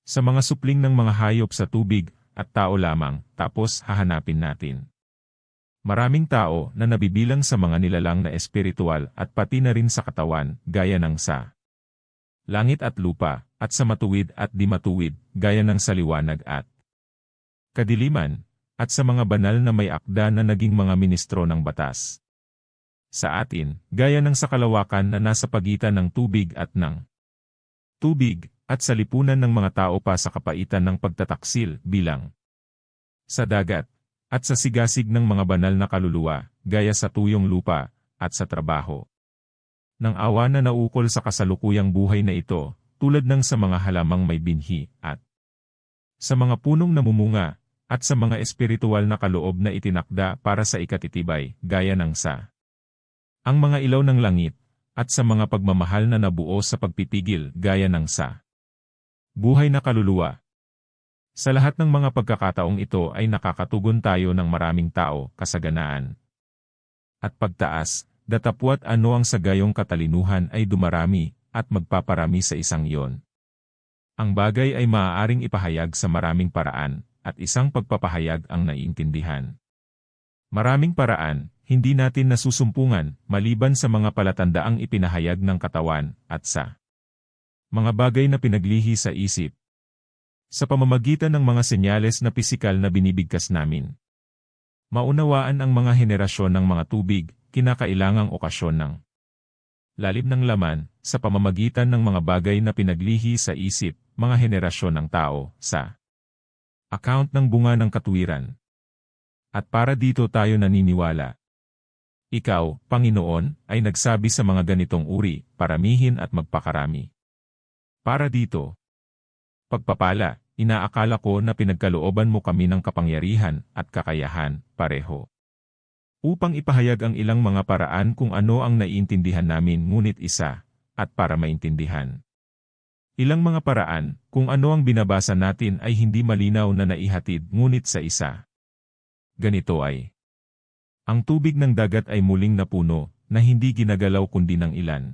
Sa mga supling ng mga hayop sa tubig, at tao lamang, tapos hahanapin natin. Maraming tao na nabibilang sa mga nilalang na espiritual at pati na rin sa katawan, gaya ng sa langit at lupa, at sa matuwid at di matuwid, gaya ng sa liwanag at kadiliman, at sa mga banal na may akda na naging mga ministro ng batas. Sa atin, gaya ng sa kalawakan na nasa pagitan ng tubig at ng tubig, at sa lipunan ng mga tao pa sa kapaitan ng pagtataksil bilang sa dagat, at sa sigasig ng mga banal na kaluluwa, gaya sa tuyong lupa, at sa trabaho ng awa na naukol sa kasalukuyang buhay na ito, tulad ng sa mga halamang may binhi, at sa mga punong namumunga, at sa mga espiritual na kaloob na itinakda para sa ikatitibay, gaya ng sa ang mga ilaw ng langit, at sa mga pagmamahal na nabuo sa pagpipigil, gaya ng sa buhay na kaluluwa. Sa lahat ng mga pagkakataong ito ay nakakatugon tayo ng maraming tao, kasaganaan at pagtaas, datapwat ano ang sa gayong katalinuhan ay dumarami, at magpaparami sa isang iyon. Ang bagay ay maaaring ipahayag sa maraming paraan, at isang pagpapahayag ang naiintindihan. Maraming paraan, hindi natin nasusumpungan, maliban sa mga palatandaang ipinahayag ng katawan, at sa mga bagay na pinaglihi sa isip. Sa pamamagitan ng mga senyales na pisikal na binibigkas namin. Maunawaan ang mga henerasyon ng mga tubig, kinakailangang okasyon ng lalim ng laman, sa pamamagitan ng mga bagay na pinaglihi sa isip, mga henerasyon ng tao, sa account ng bunga ng katuwiran. At para dito tayo naniniwala. Ikaw, Panginoon, ay nagsabi sa mga ganitong uri, paramihin at magpakarami. Para dito, pagpapala, inaakala ko na pinagkalooban mo kami ng kapangyarihan at kakayahan, pareho. Upang ipahayag ang ilang mga paraan kung ano ang naiintindihan namin ngunit isa, at para maintindihan. Ilang mga paraan, kung ano ang binabasa natin ay hindi malinaw na naihatid ngunit sa isa. Ganito ay, ang tubig ng dagat ay muling napuno, na hindi ginagalaw kundi ng ilan.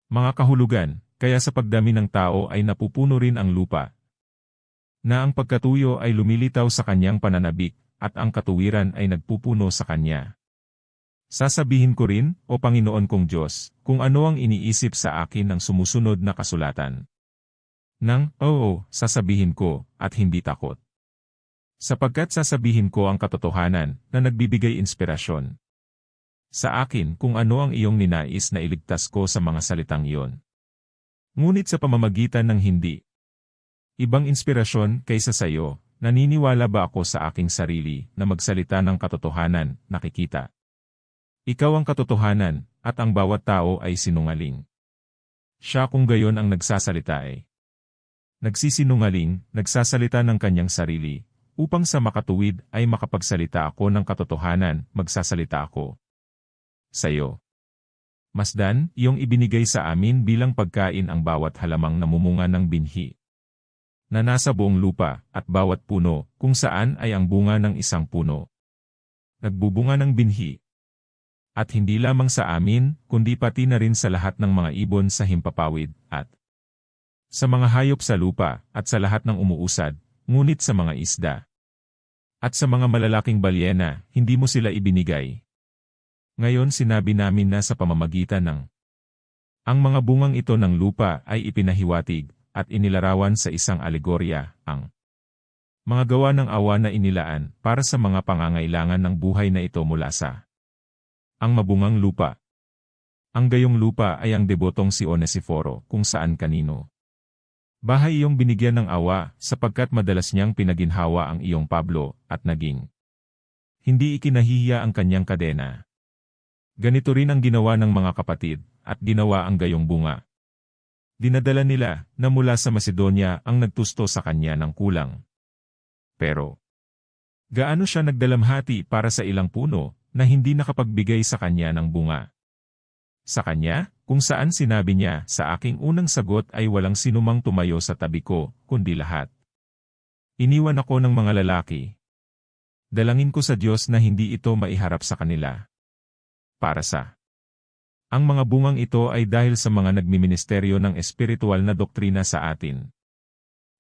Mga kahulugan, kaya sa pagdami ng tao ay napupuno rin ang lupa. Na ang pagkatuyo ay lumilitaw sa kanyang pananabik, at ang katuwiran ay nagpupuno sa kanya. Sasabihin ko rin, O Panginoon kong Diyos, kung ano ang iniisip sa akin ng sumusunod na kasulatan. Nang, oo, sasabihin ko, at hindi takot. Sapagkat sasabihin ko ang katotohanan na nagbibigay inspirasyon sa akin kung ano ang iyong ninais na iligtas ko sa mga salitang iyon. Ngunit sa pamamagitan ng hindi ibang inspirasyon kaysa sa iyo, naniniwala ba ako sa aking sarili na magsalita ng katotohanan, nakikita? Ikaw ang katotohanan, at ang bawat tao ay sinungaling. Siya kung gayon ang nagsasalita ay nagsisinungaling, nagsasalita ng kanyang sarili, upang sa makatuwid ay makapagsalita ako ng katotohanan, magsasalita ako sa iyo. Masdan, iyong ibinigay sa amin bilang pagkain ang bawat halamang namumunga ng binhi na nasa buong lupa, at bawat puno, kung saan ay ang bunga ng isang puno nagbubunga ng binhi. At hindi lamang sa amin, kundi pati na rin sa lahat ng mga ibon sa himpapawid, at sa mga hayop sa lupa, at sa lahat ng umuusad, ngunit sa mga isda. At sa mga malalaking balyena, hindi mo sila ibinigay. Ngayon sinabi namin na sa pamamagitan ng ang mga bungang ito ng lupa ay ipinahiwatig, at inilarawan sa isang alegorya, ang mga gawa ng awa na inilaan para sa mga pangangailangan ng buhay na ito mula sa ang mabungang lupa. Ang gayong lupa ay ang debotong si Onesiforo kung saan kanino bahay iyong binigyan ng awa, sapagkat madalas niyang pinaginhawa ang iyong Pablo, at naging hindi ikinahihiya ang kanyang kadena. Ganito rin ang ginawa ng mga kapatid, at ginawa ang gayong bunga. Dinadala nila, na mula sa Macedonia ang nagtusto sa kanya ng kulang. Pero, gaano siya nagdalamhati para sa ilang puno, na hindi nakapagbigay sa kanya ng bunga? Sa kanya, kung saan sinabi niya, sa aking unang sagot ay walang sinumang tumayo sa tabi ko, kundi lahat. Iniwan ako ng mga lalaki. Dalangin ko sa Diyos na hindi ito maiharap sa kanila. Para sa ang mga bungang ito ay dahil sa mga nagmiministeryo ng espiritual na doktrina sa atin,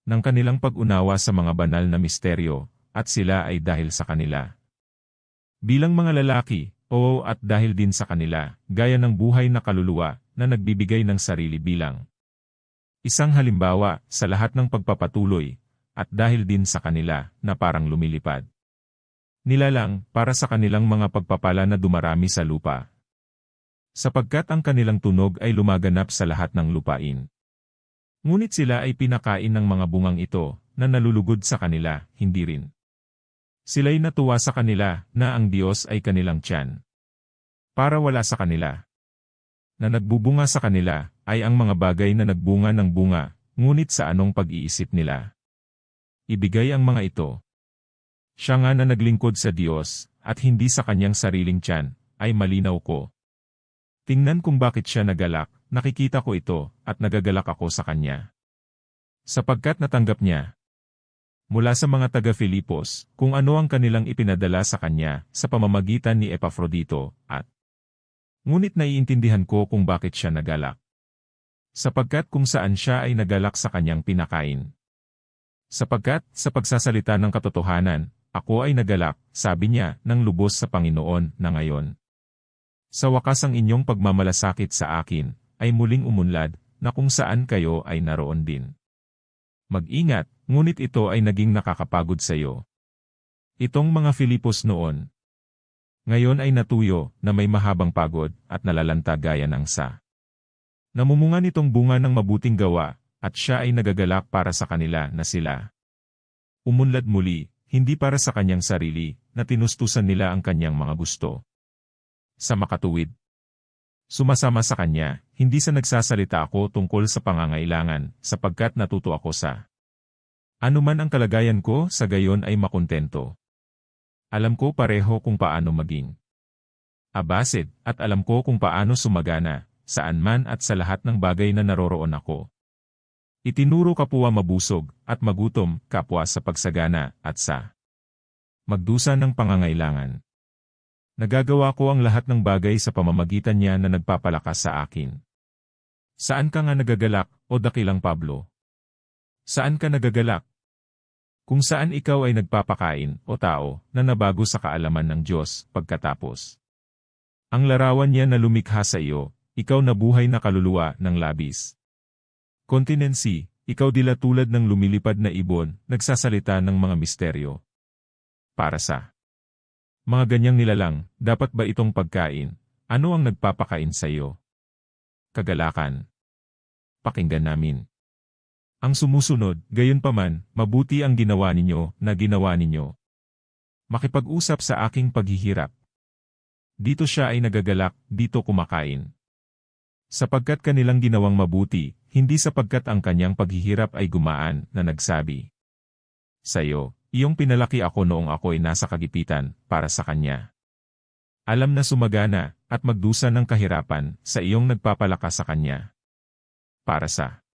ng kanilang pag-unawa sa mga banal na misteryo, at sila ay dahil sa kanila. Bilang mga lalaki, oo, at dahil din sa kanila, gaya ng buhay na kaluluwa, na nagbibigay ng sarili bilang isang halimbawa sa lahat ng pagpapatuloy, at dahil din sa kanila, na parang lumilipad nilalang para sa kanilang mga pagpapala na dumarami sa lupa. Sapagkat ang kanilang tunog ay lumaganap sa lahat ng lupain. Ngunit sila ay pinakain ng mga bungang ito, na nalulugod sa kanila, hindi rin. Sila'y natuwa sa kanila, na ang Diyos ay kanilang tiyan. Para wala sa kanila. Na nagbubunga sa kanila, ay ang mga bagay na nagbunga ng bunga, ngunit sa anong pag-iisip nila. Ibigay ang mga ito. Siya nga na naglingkod sa Diyos, at hindi sa kanyang sariling tiyan, ay malinaw ko. Tingnan kung bakit siya nagalak, nakikita ko ito, at nagagalak ako sa kanya. Sapagkat natanggap niya mula sa mga taga-Filipos, kung ano ang kanilang ipinadala sa kanya, sa pamamagitan ni Epafrodito, at ngunit naiintindihan ko kung bakit siya nagalak. Sapagkat kung saan siya ay nagalak sa kanyang pinakain. Sapagkat, sa pagsasalita ng katotohanan, ako ay nagalak, sabi niya, ng lubos sa Panginoon, na ngayon. Sa wakas ang inyong pagmamalasakit sa akin, ay muling umunlad, na kung saan kayo ay naroon din. Mag-ingat, ngunit ito ay naging nakakapagod sa iyo. Itong mga Filipos noon, ngayon ay natuyo, na may mahabang pagod, at nalalanta gaya ng sa namumunga nitong bunga ng mabuting gawa, at siya ay nagagalak para sa kanila na sila umunlad muli, hindi para sa kanyang sarili, na tinustusan nila ang kanyang mga gusto. Sa makatuwid, sumasama sa kanya, hindi sa nagsasalita ako tungkol sa pangangailangan, sapagkat natuto ako sa anuman ang kalagayan ko, sa gayon ay makontento. Alam ko pareho kung paano maging abasid, at alam ko kung paano sumagana, saan man at sa lahat ng bagay na naroroon ako. Itinuro kapwa mabusog, at magutom, kapwa sa pagsagana, at sa magdusa ng pangangailangan. Nagagawa ko ang lahat ng bagay sa pamamagitan niya na nagpapalakas sa akin. Saan ka nga nagagalak, o dakilang Pablo? Saan ka nagagalak? Kung saan ikaw ay nagpapakain, o tao, na nabago sa kaalaman ng Diyos, pagkatapos Ang larawan niya na lumikha sa iyo, ikaw na buhay na kaluluwa ng labis. Continency, ikaw dila tulad ng lumilipad na ibon, nagsasalita ng mga misteryo. Para sa mga ganyang nilalang, dapat ba itong pagkain? Ano ang nagpapakain sa iyo? Kagalakan. Pakinggan namin. Ang sumusunod, gayunpaman, mabuti ang ginawa ninyo na ginawa ninyo. Makipag-usap sa aking paghihirap. Dito siya ay nagagalak, dito kumakain. Sapagkat kanilang ginawang mabuti, hindi sapagkat ang kanyang paghihirap ay gumaan, na nagsabi. Sa iyo, iyong pinalaki ako noong ako'y nasa kagipitan, para sa kanya. Alam na sumagana, at magdusa ng kahirapan, sa iyong nagpapalakas sa kanya. Para sa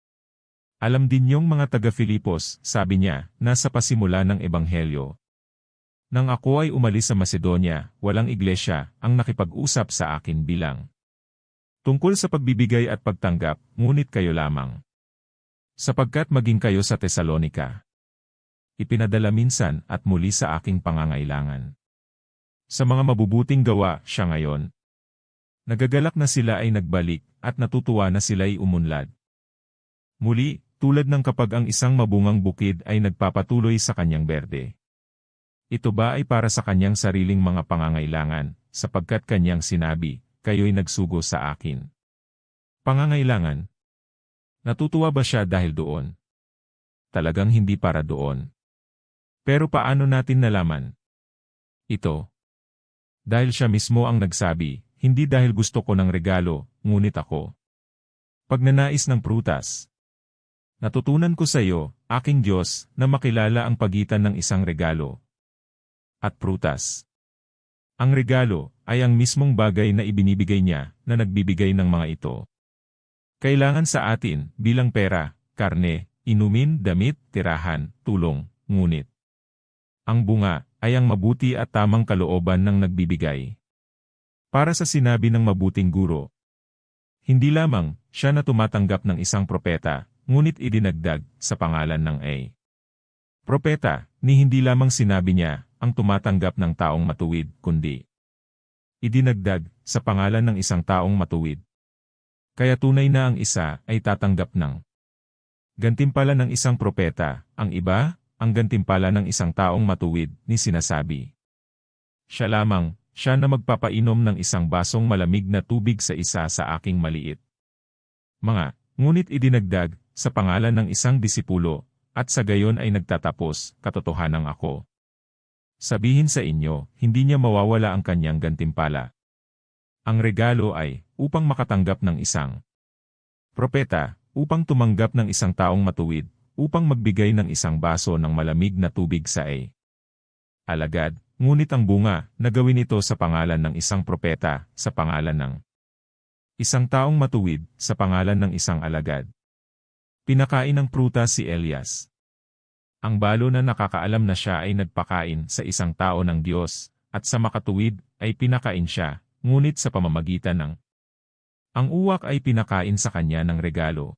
alam din niyong mga taga-Filipos, sabi niya, nasa pasimula ng Ebanghelyo. Nang ako ay umalis sa Macedonia, walang iglesia ang nakipag-usap sa akin bilang tungkol sa pagbibigay at pagtanggap, ngunit kayo lamang. Sapagkat maging kayo sa Tesalonika. Ipinadala minsan at muli sa aking pangangailangan. Sa mga mabubuting gawa, siya ngayon. Nagagalak na sila ay nagbalik, at natutuwa na sila'y umunlad. Muli, tulad ng kapag ang isang mabungang bukid ay nagpapatuloy sa kanyang berde. Ito ba ay para sa kanyang sariling mga pangangailangan, sapagkat kanyang sinabi, kayo'y nagsugo sa akin. Pangangailangan? Natutuwa ba siya dahil doon? Talagang hindi para doon. Pero paano natin nalaman ito? Dahil siya mismo ang nagsabi, hindi dahil gusto ko ng regalo, ngunit ako. Pagnanais ng prutas. Natutunan ko sa iyo, aking Diyos, na makilala ang pagitan ng isang regalo at prutas. Ang regalo ay ang mismong bagay na ibinibigay niya, na nagbibigay ng mga ito. Kailangan sa atin, bilang pera, karne, inumin, damit, tirahan, tulong, ngunit ang bunga ay ang mabuti at tamang kalooban ng nagbibigay. Para sa sinabi ng mabuting guro, hindi lamang siya na tumatanggap ng isang propeta, ngunit idinagdag sa pangalan ng propeta, ni hindi lamang sinabi niya ang tumatanggap ng taong matuwid, kundi idinagdag sa pangalan ng isang taong matuwid. Kaya tunay na ang isa ay tatanggap ng gantimpala ng isang propeta, ang iba, ang gantimpala ng isang taong matuwid, ni sinasabi. Siya lamang, siya na magpapainom ng isang basong malamig na tubig sa isa sa aking maliit. Ngunit idinagdag sa pangalan ng isang disipulo, at sa gayon ay nagtatapos, katotohanan ako. Sabihin sa inyo, hindi niya mawawala ang kanyang gantimpala. Ang regalo ay, upang makatanggap ng isang propeta, upang tumanggap ng isang taong matuwid, upang magbigay ng isang baso ng malamig na tubig sa alagad, ngunit ang bunga, na gawin ito sa pangalan ng isang propeta, sa pangalan ng isang taong matuwid, sa pangalan ng isang alagad. Pinakain ng prutas si Elias. Ang balo na nakakaalam na siya ay nagpakain sa isang tao ng Diyos, at sa makatuwid ay pinakain siya, ngunit sa pamamagitan ng ang uwak ay pinakain sa kanya ng regalo.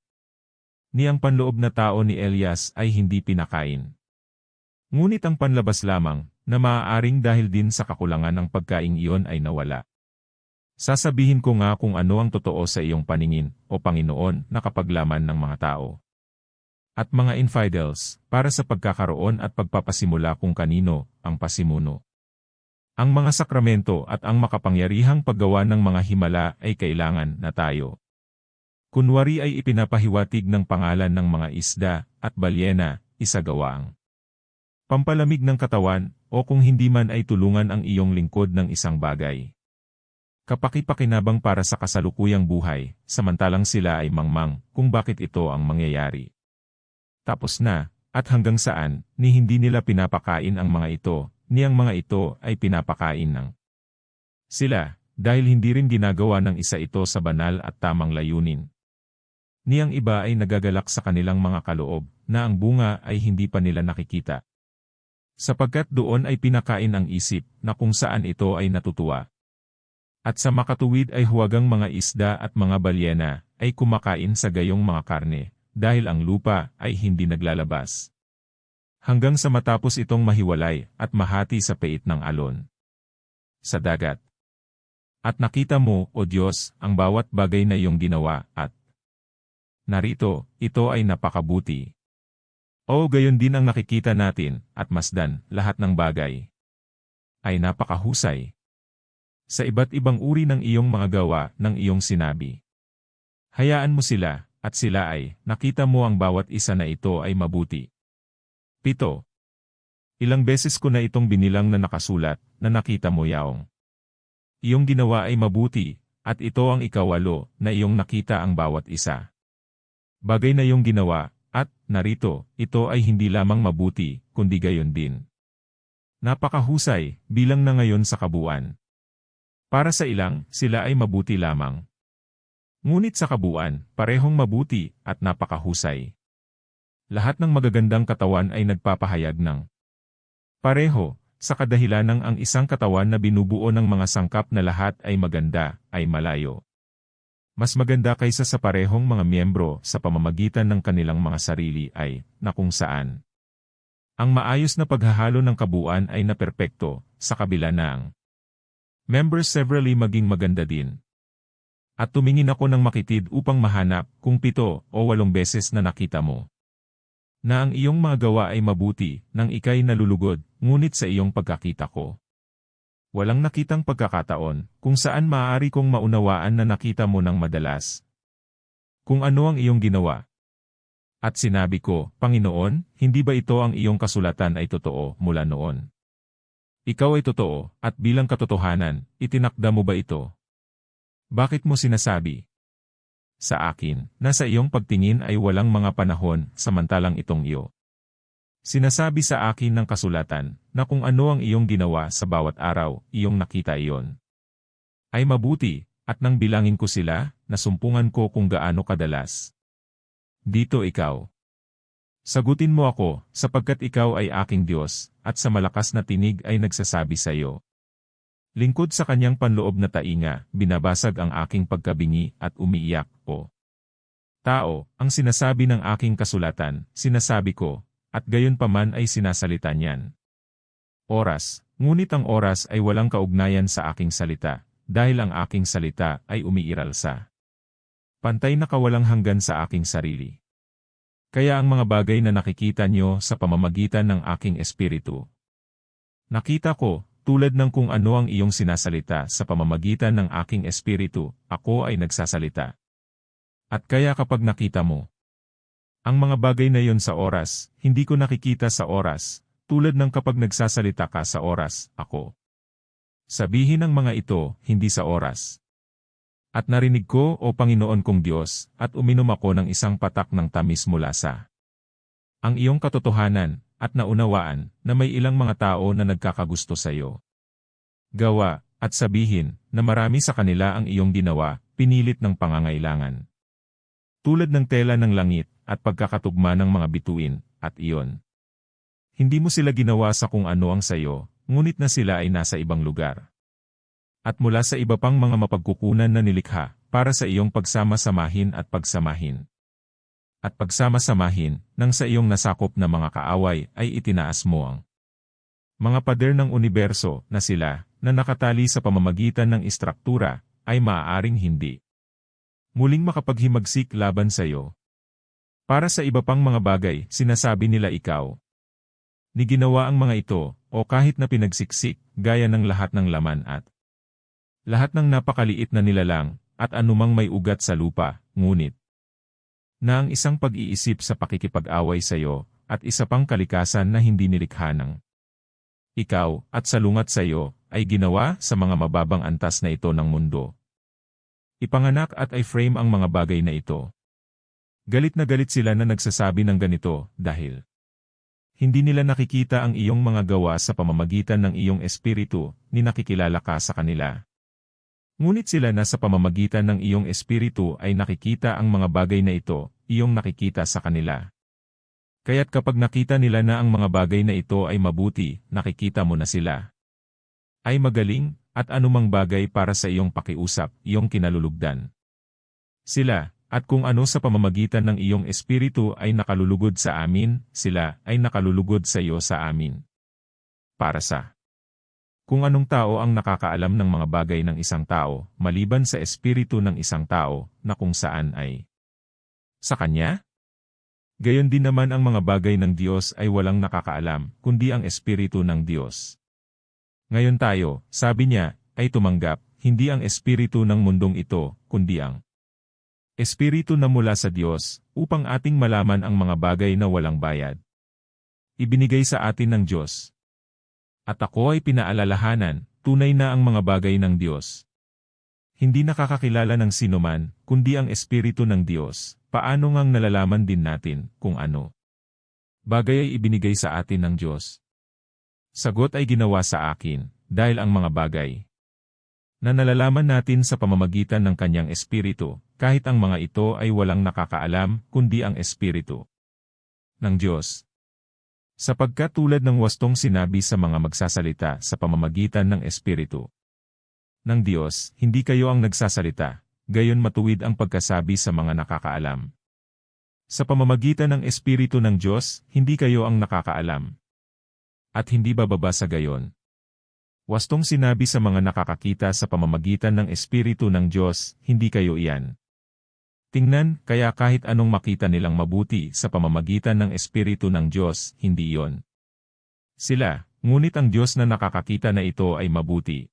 Ni ang panloob na tao ni Elias ay hindi pinakain. Ngunit ang panlabas lamang, na maaaring dahil din sa kakulangan ng pagkaing iyon ay nawala. Sasabihin ko nga kung ano ang totoo sa iyong paningin, o Panginoon, na kapaglaman ng mga tao at mga infidels, para sa pagkakaroon at pagpapasimula kung kanino ang pasimuno. Ang mga sakramento at ang makapangyarihang paggawa ng mga himala ay kailangan na tayo. Kunwari ay ipinapahiwatig ng pangalan ng mga isda at balyena, isagawa ang pampalamig ng katawan, o kung hindi man ay tulungan ang iyong lingkod ng isang bagay. Kapaki-pakinabang para sa kasalukuyang buhay, samantalang sila ay mangmang kung bakit ito ang mangyayari. Tapos na, at hanggang saan, ni hindi nila pinapakain ang mga ito, ni ang mga ito ay pinapakain ng sila, dahil hindi rin ginagawa ng isa ito sa banal at tamang layunin. Ni ang iba ay nagagalak sa kanilang mga kaloob, na ang bunga ay hindi pa nila nakikita. Sapagkat doon ay pinakain ang isip, na kung saan ito ay natutuwa. At sa makatuwid ay huwagang mga isda at mga balyena, ay kumakain sa gayong mga karne, dahil ang lupa ay hindi naglalabas. Hanggang sa matapos itong mahiwalay, at mahati sa pait ng alon. Sa dagat. At nakita mo, O Diyos, ang bawat bagay na iyong ginawa, at narito, ito ay napakabuti. O gayon din ang nakikita natin, at masdan, lahat ng bagay ay napakahusay. Sa iba't ibang uri ng iyong mga gawa ng iyong sinabi. Hayaan mo sila, at sila ay, nakita mo ang bawat isa na ito ay mabuti. 7. Ilang beses ko na itong binilang na nakasulat, na nakita mo yaong. Iyong ginawa ay mabuti, at ito ang ikawalo, na iyong nakita ang bawat isa. Bagay na iyong ginawa, at, narito, ito ay hindi lamang mabuti, kundi gayon din. Napakahusay, bilang na ngayon sa kabuuan. Para sa ilang, sila ay mabuti lamang. Ngunit sa kabuuan, parehong mabuti, at napakahusay. Lahat ng magagandang katawan ay nagpapahayag ng pareho, sa kadahilanang ang isang katawan na binubuo ng mga sangkap na lahat ay maganda, ay malayo. Mas maganda kaysa sa parehong mga miyembro sa pamamagitan ng kanilang mga sarili ay, na kung saan. Ang maayos na paghahalo ng kabuuan ay naperpekto, sa kabila ng members severally maging maganda din. At tumingin ako ng makitid upang mahanap kung 7 o 8 beses na nakita mo na ang iyong mga gawa ay mabuti, nang ika'y nalulugod, ngunit sa iyong pagkakita ko. Walang nakitang pagkakataon, kung saan maaari kong maunawaan na nakita mo ng madalas. Kung ano ang iyong ginawa. At sinabi ko, Panginoon, hindi ba ito ang iyong kasulatan ay totoo mula noon? Ikaw ay totoo, at bilang katotohanan, itinakda mo ba ito? Bakit mo sinasabi? Sa akin, na sa iyong pagtingin ay walang mga panahon, samantalang itong iyo. Sinasabi sa akin ng kasulatan, na kung ano ang iyong ginawa sa bawat araw, iyong nakita iyon. Ay mabuti, at nang bilangin ko sila, nasumpungan ko kung gaano kadalas. Dito ikaw. Sagutin mo ako, sapagkat ikaw ay aking Diyos, at sa malakas na tinig ay nagsasabi sa iyo. Lingkod sa kanyang panloob na tainga, binabasag ang aking pagkabingi at umiiyak, o tao, ang sinasabi ng aking kasulatan, sinasabi ko, at gayon paman ay sinasalita niyan. Oras, ngunit ang oras ay walang kaugnayan sa aking salita, dahil ang aking salita ay umiiral sa pantay na kawalang hanggan sa aking sarili. Kaya ang mga bagay na nakikita nyo sa pamamagitan ng aking espiritu. Nakita ko, tulad ng kung ano ang iyong sinasalita sa pamamagitan ng aking espiritu, ako ay nagsasalita. At kaya kapag nakita mo ang mga bagay na yon sa oras, hindi ko nakikita sa oras, tulad ng kapag nagsasalita ka sa oras, ako. Sabihin ang mga ito, hindi sa oras. At narinig ko, O Panginoon kong Diyos, at uminom ako ng isang patak ng tamis mula sa ang iyong katotohanan, at naunawaan, na may ilang mga tao na nagkakagusto sa iyo. Gawa, at sabihin, na marami sa kanila ang iyong ginawa, pinilit ng pangangailangan. Tulad ng tela ng langit, at pagkakatugma ng mga bituin, at iyon. Hindi mo sila ginawa sa kung ano ang sayo, ngunit na sila ay nasa ibang lugar. At mula sa iba pang mga mapagkukunan na nilikha, para sa iyong pagsama-samahin at pagsamahin. At pagsama-samahin, nang sa iyong nasakop na mga kaaway ay itinaas mo ang mga pader ng universo na sila, na nakatali sa pamamagitan ng istruktura, ay maaaring hindi muling makapaghimagsik laban sa iyo. Para sa iba pang mga bagay, sinasabi nila ikaw. Ni ginawa ang mga ito, o kahit na pinagsiksik, gaya ng lahat ng laman at lahat ng napakaliit na nilalang, at anumang may ugat sa lupa, ngunit na ang isang pag-iisip sa pakikipag-away sa iyo, at isa pang kalikasan na hindi nilikha ng ikaw, at salungat sa iyo, ay ginawa sa mga mababang antas na ito ng mundo. Ipanganak at i-frame ang mga bagay na ito. Galit na galit sila na nagsasabi ng ganito, dahil hindi nila nakikita ang iyong mga gawa sa pamamagitan ng iyong espiritu, ni nakikilala ka sa kanila. Ngunit sila na sa pamamagitan ng iyong espiritu ay nakikita ang mga bagay na ito, iyong nakikita sa kanila. Kaya't kapag nakita nila na ang mga bagay na ito ay mabuti, nakikita mo na sila ay magaling, at anumang bagay para sa iyong pakiusap, iyong kinalulugdan. Sila, at kung ano sa pamamagitan ng iyong espiritu ay nakalulugod sa amin, sila ay nakalulugod sa iyo sa amin. Para sa Kung anong tao ang nakakaalam ng mga bagay ng isang tao, maliban sa espiritu ng isang tao, na kung saan ay sa kanya? Gayon din naman ang mga bagay ng Diyos ay walang nakakaalam, kundi ang espiritu ng Diyos. Ngayon tayo, sabi niya, ay tumanggap, hindi ang espiritu ng mundong ito, kundi ang espiritu na mula sa Diyos, upang ating malaman ang mga bagay na walang bayad. Ibinigay sa atin ng Diyos. At ako ay pinaalalahanan, tunay na ang mga bagay ng Diyos. Hindi nakakakilala ng sinuman, kundi ang Espiritu ng Diyos. Paano ngang nalalaman din natin kung ano bagay ay ibinigay sa atin ng Diyos? Sagot ay ginawa sa akin, dahil ang mga bagay na nalalaman natin sa pamamagitan ng kanyang Espiritu, kahit ang mga ito ay walang nakakaalam, kundi ang Espiritu ng Diyos. Sapagkat tulad ng wastong sinabi sa mga magsasalita sa pamamagitan ng Espiritu ng Diyos, hindi kayo ang nagsasalita, gayon matuwid ang pagkasabi sa mga nakakaalam. Sa pamamagitan ng Espiritu ng Diyos, hindi kayo ang nakakaalam. At hindi bababa sa gayon. Wastong sinabi sa mga nakakakita sa pamamagitan ng Espiritu ng Diyos, hindi kayo iyan. Tingnan, kaya kahit anong makita nilang mabuti sa pamamagitan ng Espiritu ng Diyos, hindi iyon sila, ngunit ang Diyos na nakakakita na ito ay mabuti.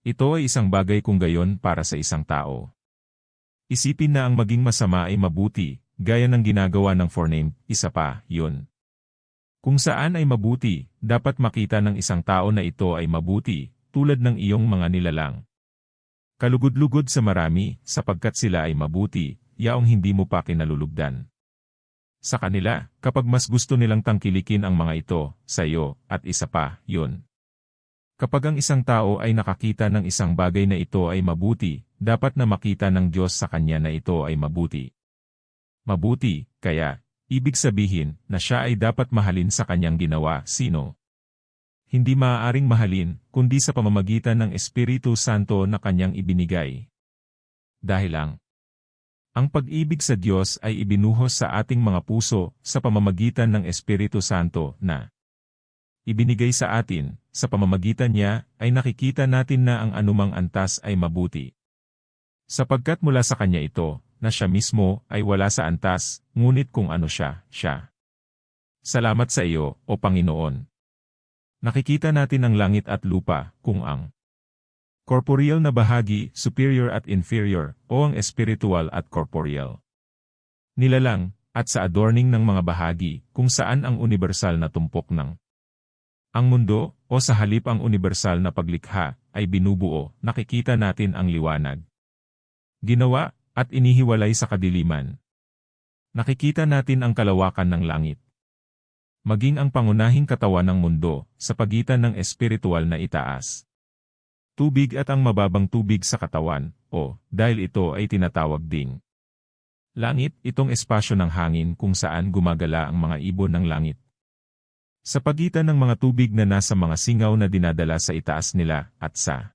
Ito ay isang bagay kung gayon para sa isang tao. Isipin na ang maging masama ay mabuti, gaya ng ginagawa ng forename, isa pa, yun. Kung saan ay mabuti, dapat makita ng isang tao na ito ay mabuti, tulad ng iyong mga nilalang. Kalugod-lugod sa marami, sapagkat sila ay mabuti, yaong hindi mo pa kinalulugdan. Sa kanila, kapag mas gusto nilang tangkilikin ang mga ito, sa iyo, at isa pa, yun. Kapag ang isang tao ay nakakita ng isang bagay na ito ay mabuti, dapat na makita ng Diyos sa kanya na ito ay mabuti. Mabuti, kaya, ibig sabihin, na siya ay dapat mahalin sa kanyang ginawa, sino? Hindi maaaring mahalin, kundi sa pamamagitan ng Espiritu Santo na kanyang ibinigay. Dahil ang pag-ibig sa Diyos ay ibinuhos sa ating mga puso sa pamamagitan ng Espiritu Santo na ibinigay sa atin, sa pamamagitan niya ay nakikita natin na ang anumang antas ay mabuti. Sapagkat mula sa kanya ito, na siya mismo ay wala sa antas, ngunit kung ano siya. Salamat sa iyo, O Panginoon. Nakikita natin ang langit at lupa, kung ang corporeal na bahagi, superior at inferior, o ang spiritual at corporeal nilalang, at sa adorning ng mga bahagi, kung saan ang universal na tumpok ng ang mundo, o sa halip ang universal na paglikha, ay binubuo, nakikita natin ang liwanag. Ginawa, at inihiwalay sa kadiliman. Nakikita natin ang kalawakan ng langit. Maging ang pangunahing katawan ng mundo, sa pagitan ng espiritual na itaas. Tubig at ang mababang tubig sa katawan, o, dahil ito ay tinatawag ding langit, itong espasyo ng hangin kung saan gumagala ang mga ibon ng langit. Sa pagitan ng mga tubig na nasa mga singaw na dinadala sa itaas nila, at sa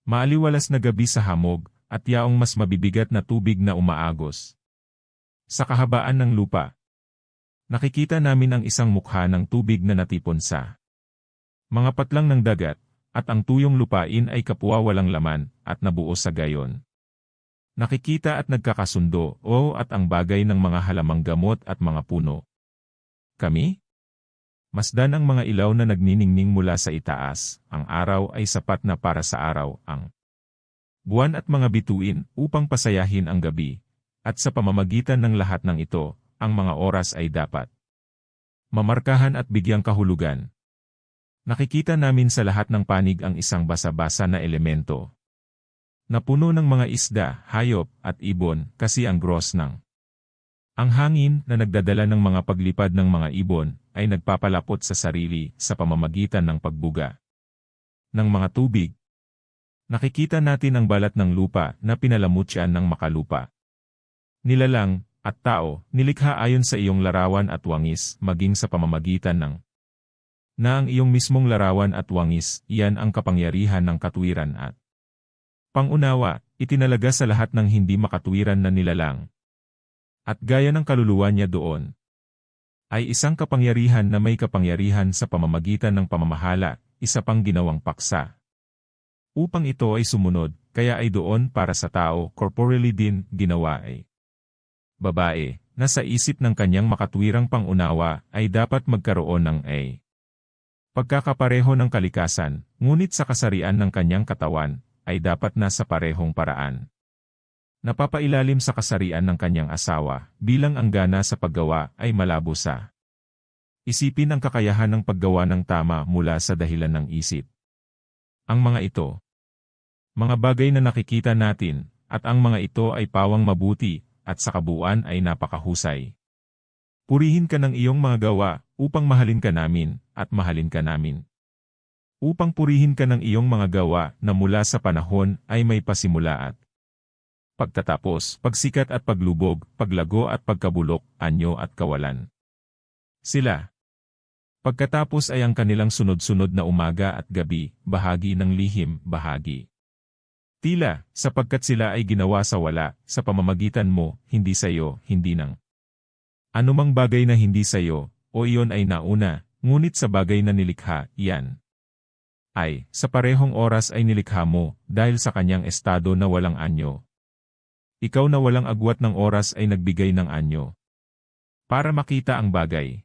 maaliwalas na gabi sa hamog, at yaong mas mabibigat na tubig na umaagos. Sa kahabaan ng lupa, nakikita namin ang isang mukha ng tubig na natipon sa mga patlang ng dagat, at ang tuyong lupain ay kapwa walang laman, at nabuo sa gayon. Nakikita at nagkakasundo, at ang bagay ng mga halamang gamot at mga puno. Kami? Masdan ang mga ilaw na nagniningning mula sa itaas, ang araw ay sapat na para sa araw, ang buwan at mga bituin upang pasayahin ang gabi, at sa pamamagitan ng lahat ng ito, ang mga oras ay dapat mamarkahan at bigyang kahulugan. Nakikita namin sa lahat ng panig ang isang basa-basa na elemento na puno ng mga isda, hayop, at ibon, kasi ang gross ng ang hangin na nagdadala ng mga paglipad ng mga ibon ay nagpapalapot sa sarili sa pamamagitan ng pagbuga ng mga tubig. Nakikita natin ang balat ng lupa na pinalamutyan ng makalupa. Nilalang, at tao, nilikha ayon sa iyong larawan at wangis, maging sa pamamagitan ng na ang iyong mismong larawan at wangis, iyan ang kapangyarihan ng katuwiran at pangunawa, itinalaga sa lahat ng hindi makatuwiran na nilalang. At gaya ng kaluluwa niya doon, ay isang kapangyarihan na may kapangyarihan sa pamamagitan ng pamamahala, isa pang ginawang paksa. Upang ito ay sumunod, kaya ay doon para sa tao, corporally din, ginawa ay babae, na sa isip ng kanyang makatwirang pangunawa ay dapat magkaroon ng pagkakapareho ng kalikasan, ngunit sa kasarian ng kanyang katawan, ay dapat na sa parehong paraan. Napapailalim sa kasarian ng kanyang asawa, bilang ang gana sa paggawa ay malabo sa isipin ang kakayahan ng paggawa ng tama mula sa dahilan ng isip. Ang mga ito, mga bagay na nakikita natin, at ang mga ito ay pawang mabuti, at sa kabuuan ay napakahusay. Purihin ka ng iyong mga gawa, upang mahalin ka namin, at mahalin ka namin. Upang purihin ka ng iyong mga gawa na mula sa panahon ay may pasimula at pagtatapos, pagsikat at paglubog, paglago at pagkabulok, anyo at kawalan. Sila. Pagkatapos ay ang kanilang sunod-sunod na umaga at gabi, bahagi ng lihim, bahagi. Tila, sapagkat sila ay ginawa sa wala, sa pamamagitan mo, hindi sa iyo, hindi ng anumang bagay na hindi sa iyo, o iyon ay nauna, ngunit sa bagay na nilikha, iyan ay, sa parehong oras ay nilikha mo, dahil sa kanyang estado na walang anyo. Ikaw na walang agwat ng oras ay nagbigay ng anyo. Para makita ang bagay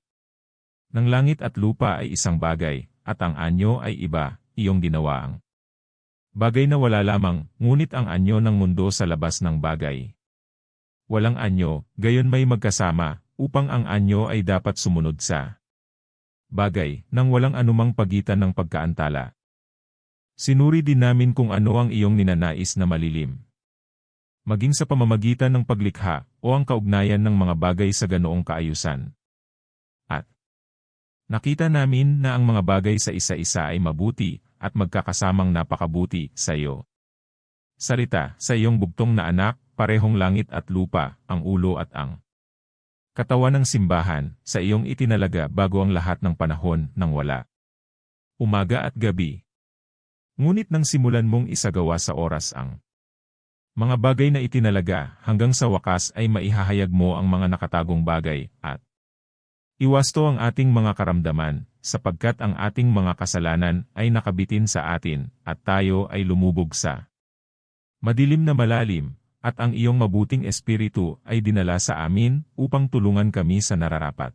ng langit at lupa ay isang bagay, at ang anyo ay iba, iyong ginawa ang bagay na wala lamang, ngunit ang anyo ng mundo sa labas ng bagay. Walang anyo, gayon may magkasama, upang ang anyo ay dapat sumunod sa bagay, nang walang anumang pagitan ng pagkaantala. Sinuri din namin kung ano ang iyong ninanais na malilim. Maging sa pamamagitan ng paglikha, o ang kaugnayan ng mga bagay sa ganoong kaayusan. At nakita namin na ang mga bagay sa isa-isa ay mabuti, at magkakasamang napakabuti sa iyo. Salita, sa iyong bugtong na anak, parehong langit at lupa, ang ulo at ang katawan ng simbahan, sa iyong itinalaga bago ang lahat ng panahon ng wala. Umaga at gabi. Ngunit nang simulan mong isagawa sa oras ang mga bagay na itinalaga, hanggang sa wakas ay maihahayag mo ang mga nakatagong bagay, at iwasto ang ating mga karamdaman, sapagkat ang ating mga kasalanan ay nakabitin sa atin, at tayo ay lumubog sa madilim na malalim, at ang iyong mabuting espiritu ay dinala sa amin upang tulungan kami sa nararapat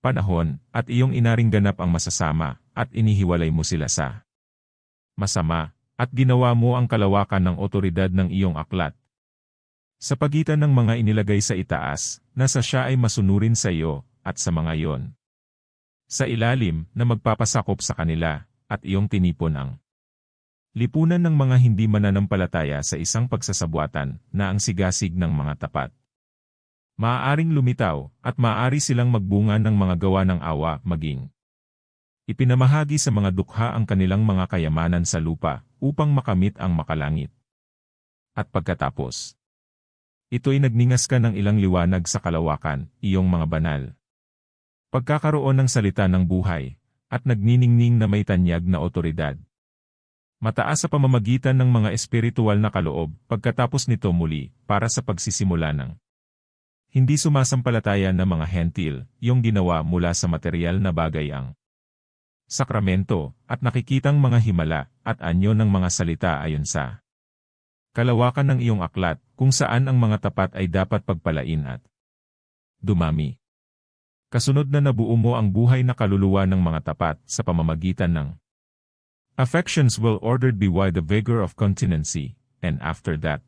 panahon, at iyong inaring ganap ang masasama, at inihiwalay mo sila sa masama, at ginawa mo ang kalawakan ng otoridad ng iyong aklat. Sa pagitan ng mga inilagay sa itaas, nasa siya ay masunurin sa iyo, at sa mga iyon. Sa ilalim, na magpapasakop sa kanila, at iyong tinipon ang lipunan ng mga hindi mananampalataya sa isang pagsasabuatan, na ang sigasig ng mga tapat. Maaaring lumitaw, at maaari silang magbunga ng mga gawa ng awa, maging ipinamahagi sa mga dukha ang kanilang mga kayamanan sa lupa, upang makamit ang makalangit. At pagkatapos, ito'y nagningas ka ng ilang liwanag sa kalawakan, iyong mga banal. Pagkakaroon ng salita ng buhay, at nagniningning na may tanyag na otoridad. Mataas sa pamamagitan ng mga espiritual na kaloob, pagkatapos nito muli, para sa pagsisimula ng hindi sumasampalataya na mga hentil, yung ginawa mula sa material na bagay ang sakramento, at nakikitang mga himala, at anyo ng mga salita ayon sa kalawakan ng iyong aklat, kung saan ang mga tapat ay dapat pagpalain at dumami. Kasunod na nabuo mo ang buhay na kaluluwa ng mga tapat sa pamamagitan ng affections well ordered be wide the vigor of continency, and after that,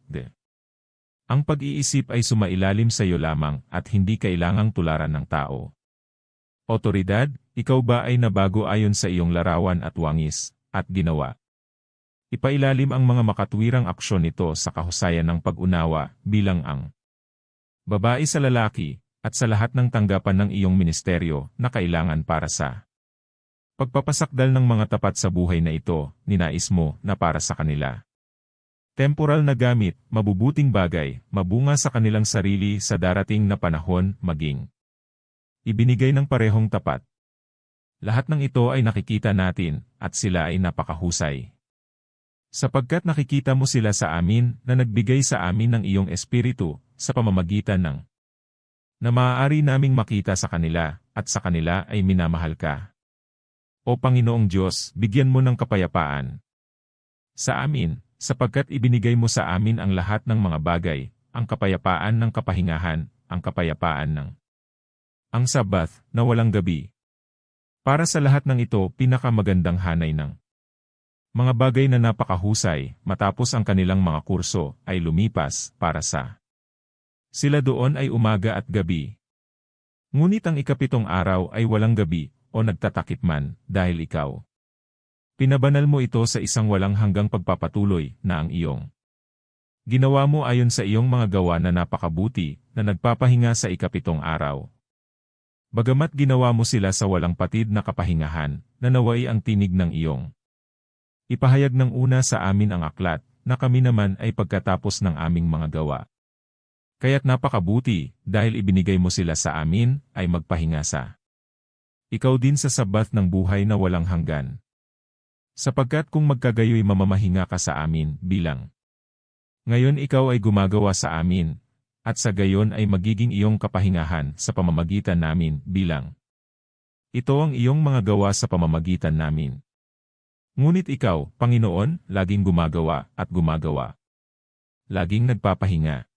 ang pag-iisip ay sumailalim sa iyo lamang at hindi kailangang tularan ng tao. Otoridad, ikaw ba ay nabago ayon sa iyong larawan at wangis, at ginawa? Ipailalim ang mga makatwirang aksyon nito sa kahusayan ng pag-unawa bilang ang babae sa lalaki, at sa lahat ng tanggapan ng iyong ministeryo na kailangan para sa pagpapasakdal ng mga tapat sa buhay na ito, ninais mo na para sa kanila. Temporal na gamit, mabubuting bagay, mabunga sa kanilang sarili sa darating na panahon, maging ibinigay ng parehong tapat. Lahat ng ito ay nakikita natin, at sila ay napakahusay. Sapagkat nakikita mo sila sa amin na nagbigay sa amin ng iyong espiritu, sa pamamagitan ng na maaari naming makita sa kanila, at sa kanila ay minamahal ka. O Panginoong Diyos, bigyan mo ng kapayapaan sa amin, sapagkat ibinigay mo sa amin ang lahat ng mga bagay, ang kapayapaan ng kapahingahan, ang kapayapaan ng ang Sabath na walang gabi. Para sa lahat ng ito, pinakamagandang hanay ng mga bagay na napakahusay, matapos ang kanilang mga kurso, ay lumipas para sa sila doon ay umaga at gabi. Ngunit ang ikapitong araw ay walang gabi, o nagtatakip man, dahil ikaw pinabanal mo ito sa isang walang hanggang pagpapatuloy na ang iyong ginawa mo ayon sa iyong mga gawa na napakabuti, na nagpapahinga sa ikapitong araw. Bagamat ginawa mo sila sa walang patid na kapahingahan, na naway ang tinig ng iyong ipahayag ng una sa amin ang aklat, na kami naman ay pagkatapos ng aming mga gawa. Kaya't napakabuti, dahil ibinigay mo sila sa amin, ay magpahinga sa ikaw din sa Sabath ng buhay na walang hanggan. Sapagkat kung magkagayoy mamamahinga ka sa amin bilang ngayon ikaw ay gumagawa sa amin, at sa gayon ay magiging iyong kapahingahan sa pamamagitan namin bilang ito ang iyong mga gawa sa pamamagitan namin. Ngunit ikaw, Panginoon, laging gumagawa at gumagawa. Laging nagpapahinga.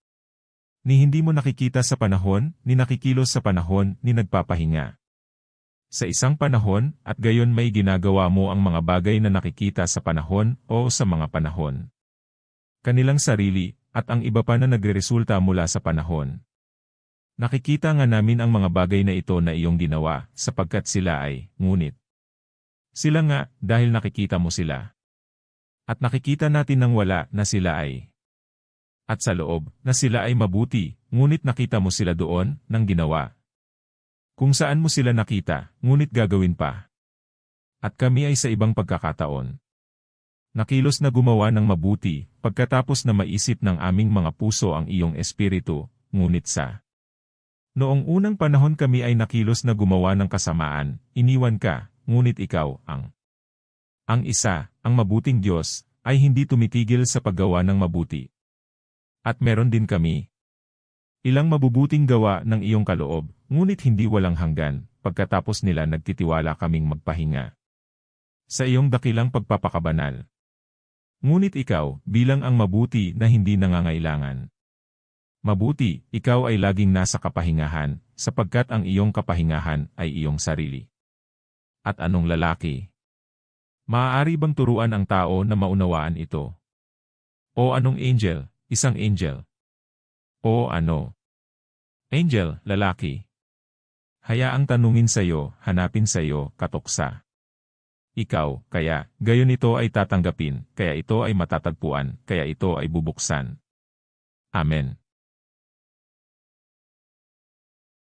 Ni hindi mo nakikita sa panahon, ni nakikilos sa panahon, ni nagpapahinga. Sa isang panahon, at gayon may ginagawa mo ang mga bagay na nakikita sa panahon o sa mga panahon kanilang sarili, at ang iba pa na nagreresulta mula sa panahon. Nakikita nga namin ang mga bagay na ito na iyong ginawa, sapagkat sila ay, ngunit sila nga, dahil nakikita mo sila. At nakikita natin nang wala na sila ay at sa loob, na sila ay mabuti, ngunit nakita mo sila doon, nang ginawa. Kung saan mo sila nakita, ngunit gagawin pa. At kami ay sa ibang pagkakataon nakilos na gumawa ng mabuti, pagkatapos na maisip ng aming mga puso ang iyong espiritu, ngunit sa noong unang panahon kami ay nakilos na gumawa ng kasamaan, iniwan ka, ngunit ikaw, ang isa, ang mabuting Diyos, ay hindi tumitigil sa paggawa ng mabuti. At meron din kami ilang mabubuting gawa ng iyong kaloob, ngunit hindi walang hanggan, pagkatapos nila nagtitiwala kaming magpahinga sa iyong dakilang pagpapakabanal. Ngunit ikaw, bilang ang mabuti na hindi nangangailangan mabuti, ikaw ay laging nasa kapahingahan, sapagkat ang iyong kapahingahan ay iyong sarili. At anong lalaki? Maaari bang turuan ang tao na maunawaan ito? O anong angel, isang angel? O ano? Angel, lalaki. Hayaang tanungin sa'yo, hanapin sa'yo, katoksa. Ikaw, kaya, gayon ito ay tatanggapin, kaya ito ay matatagpuan, kaya ito ay bubuksan. Amen.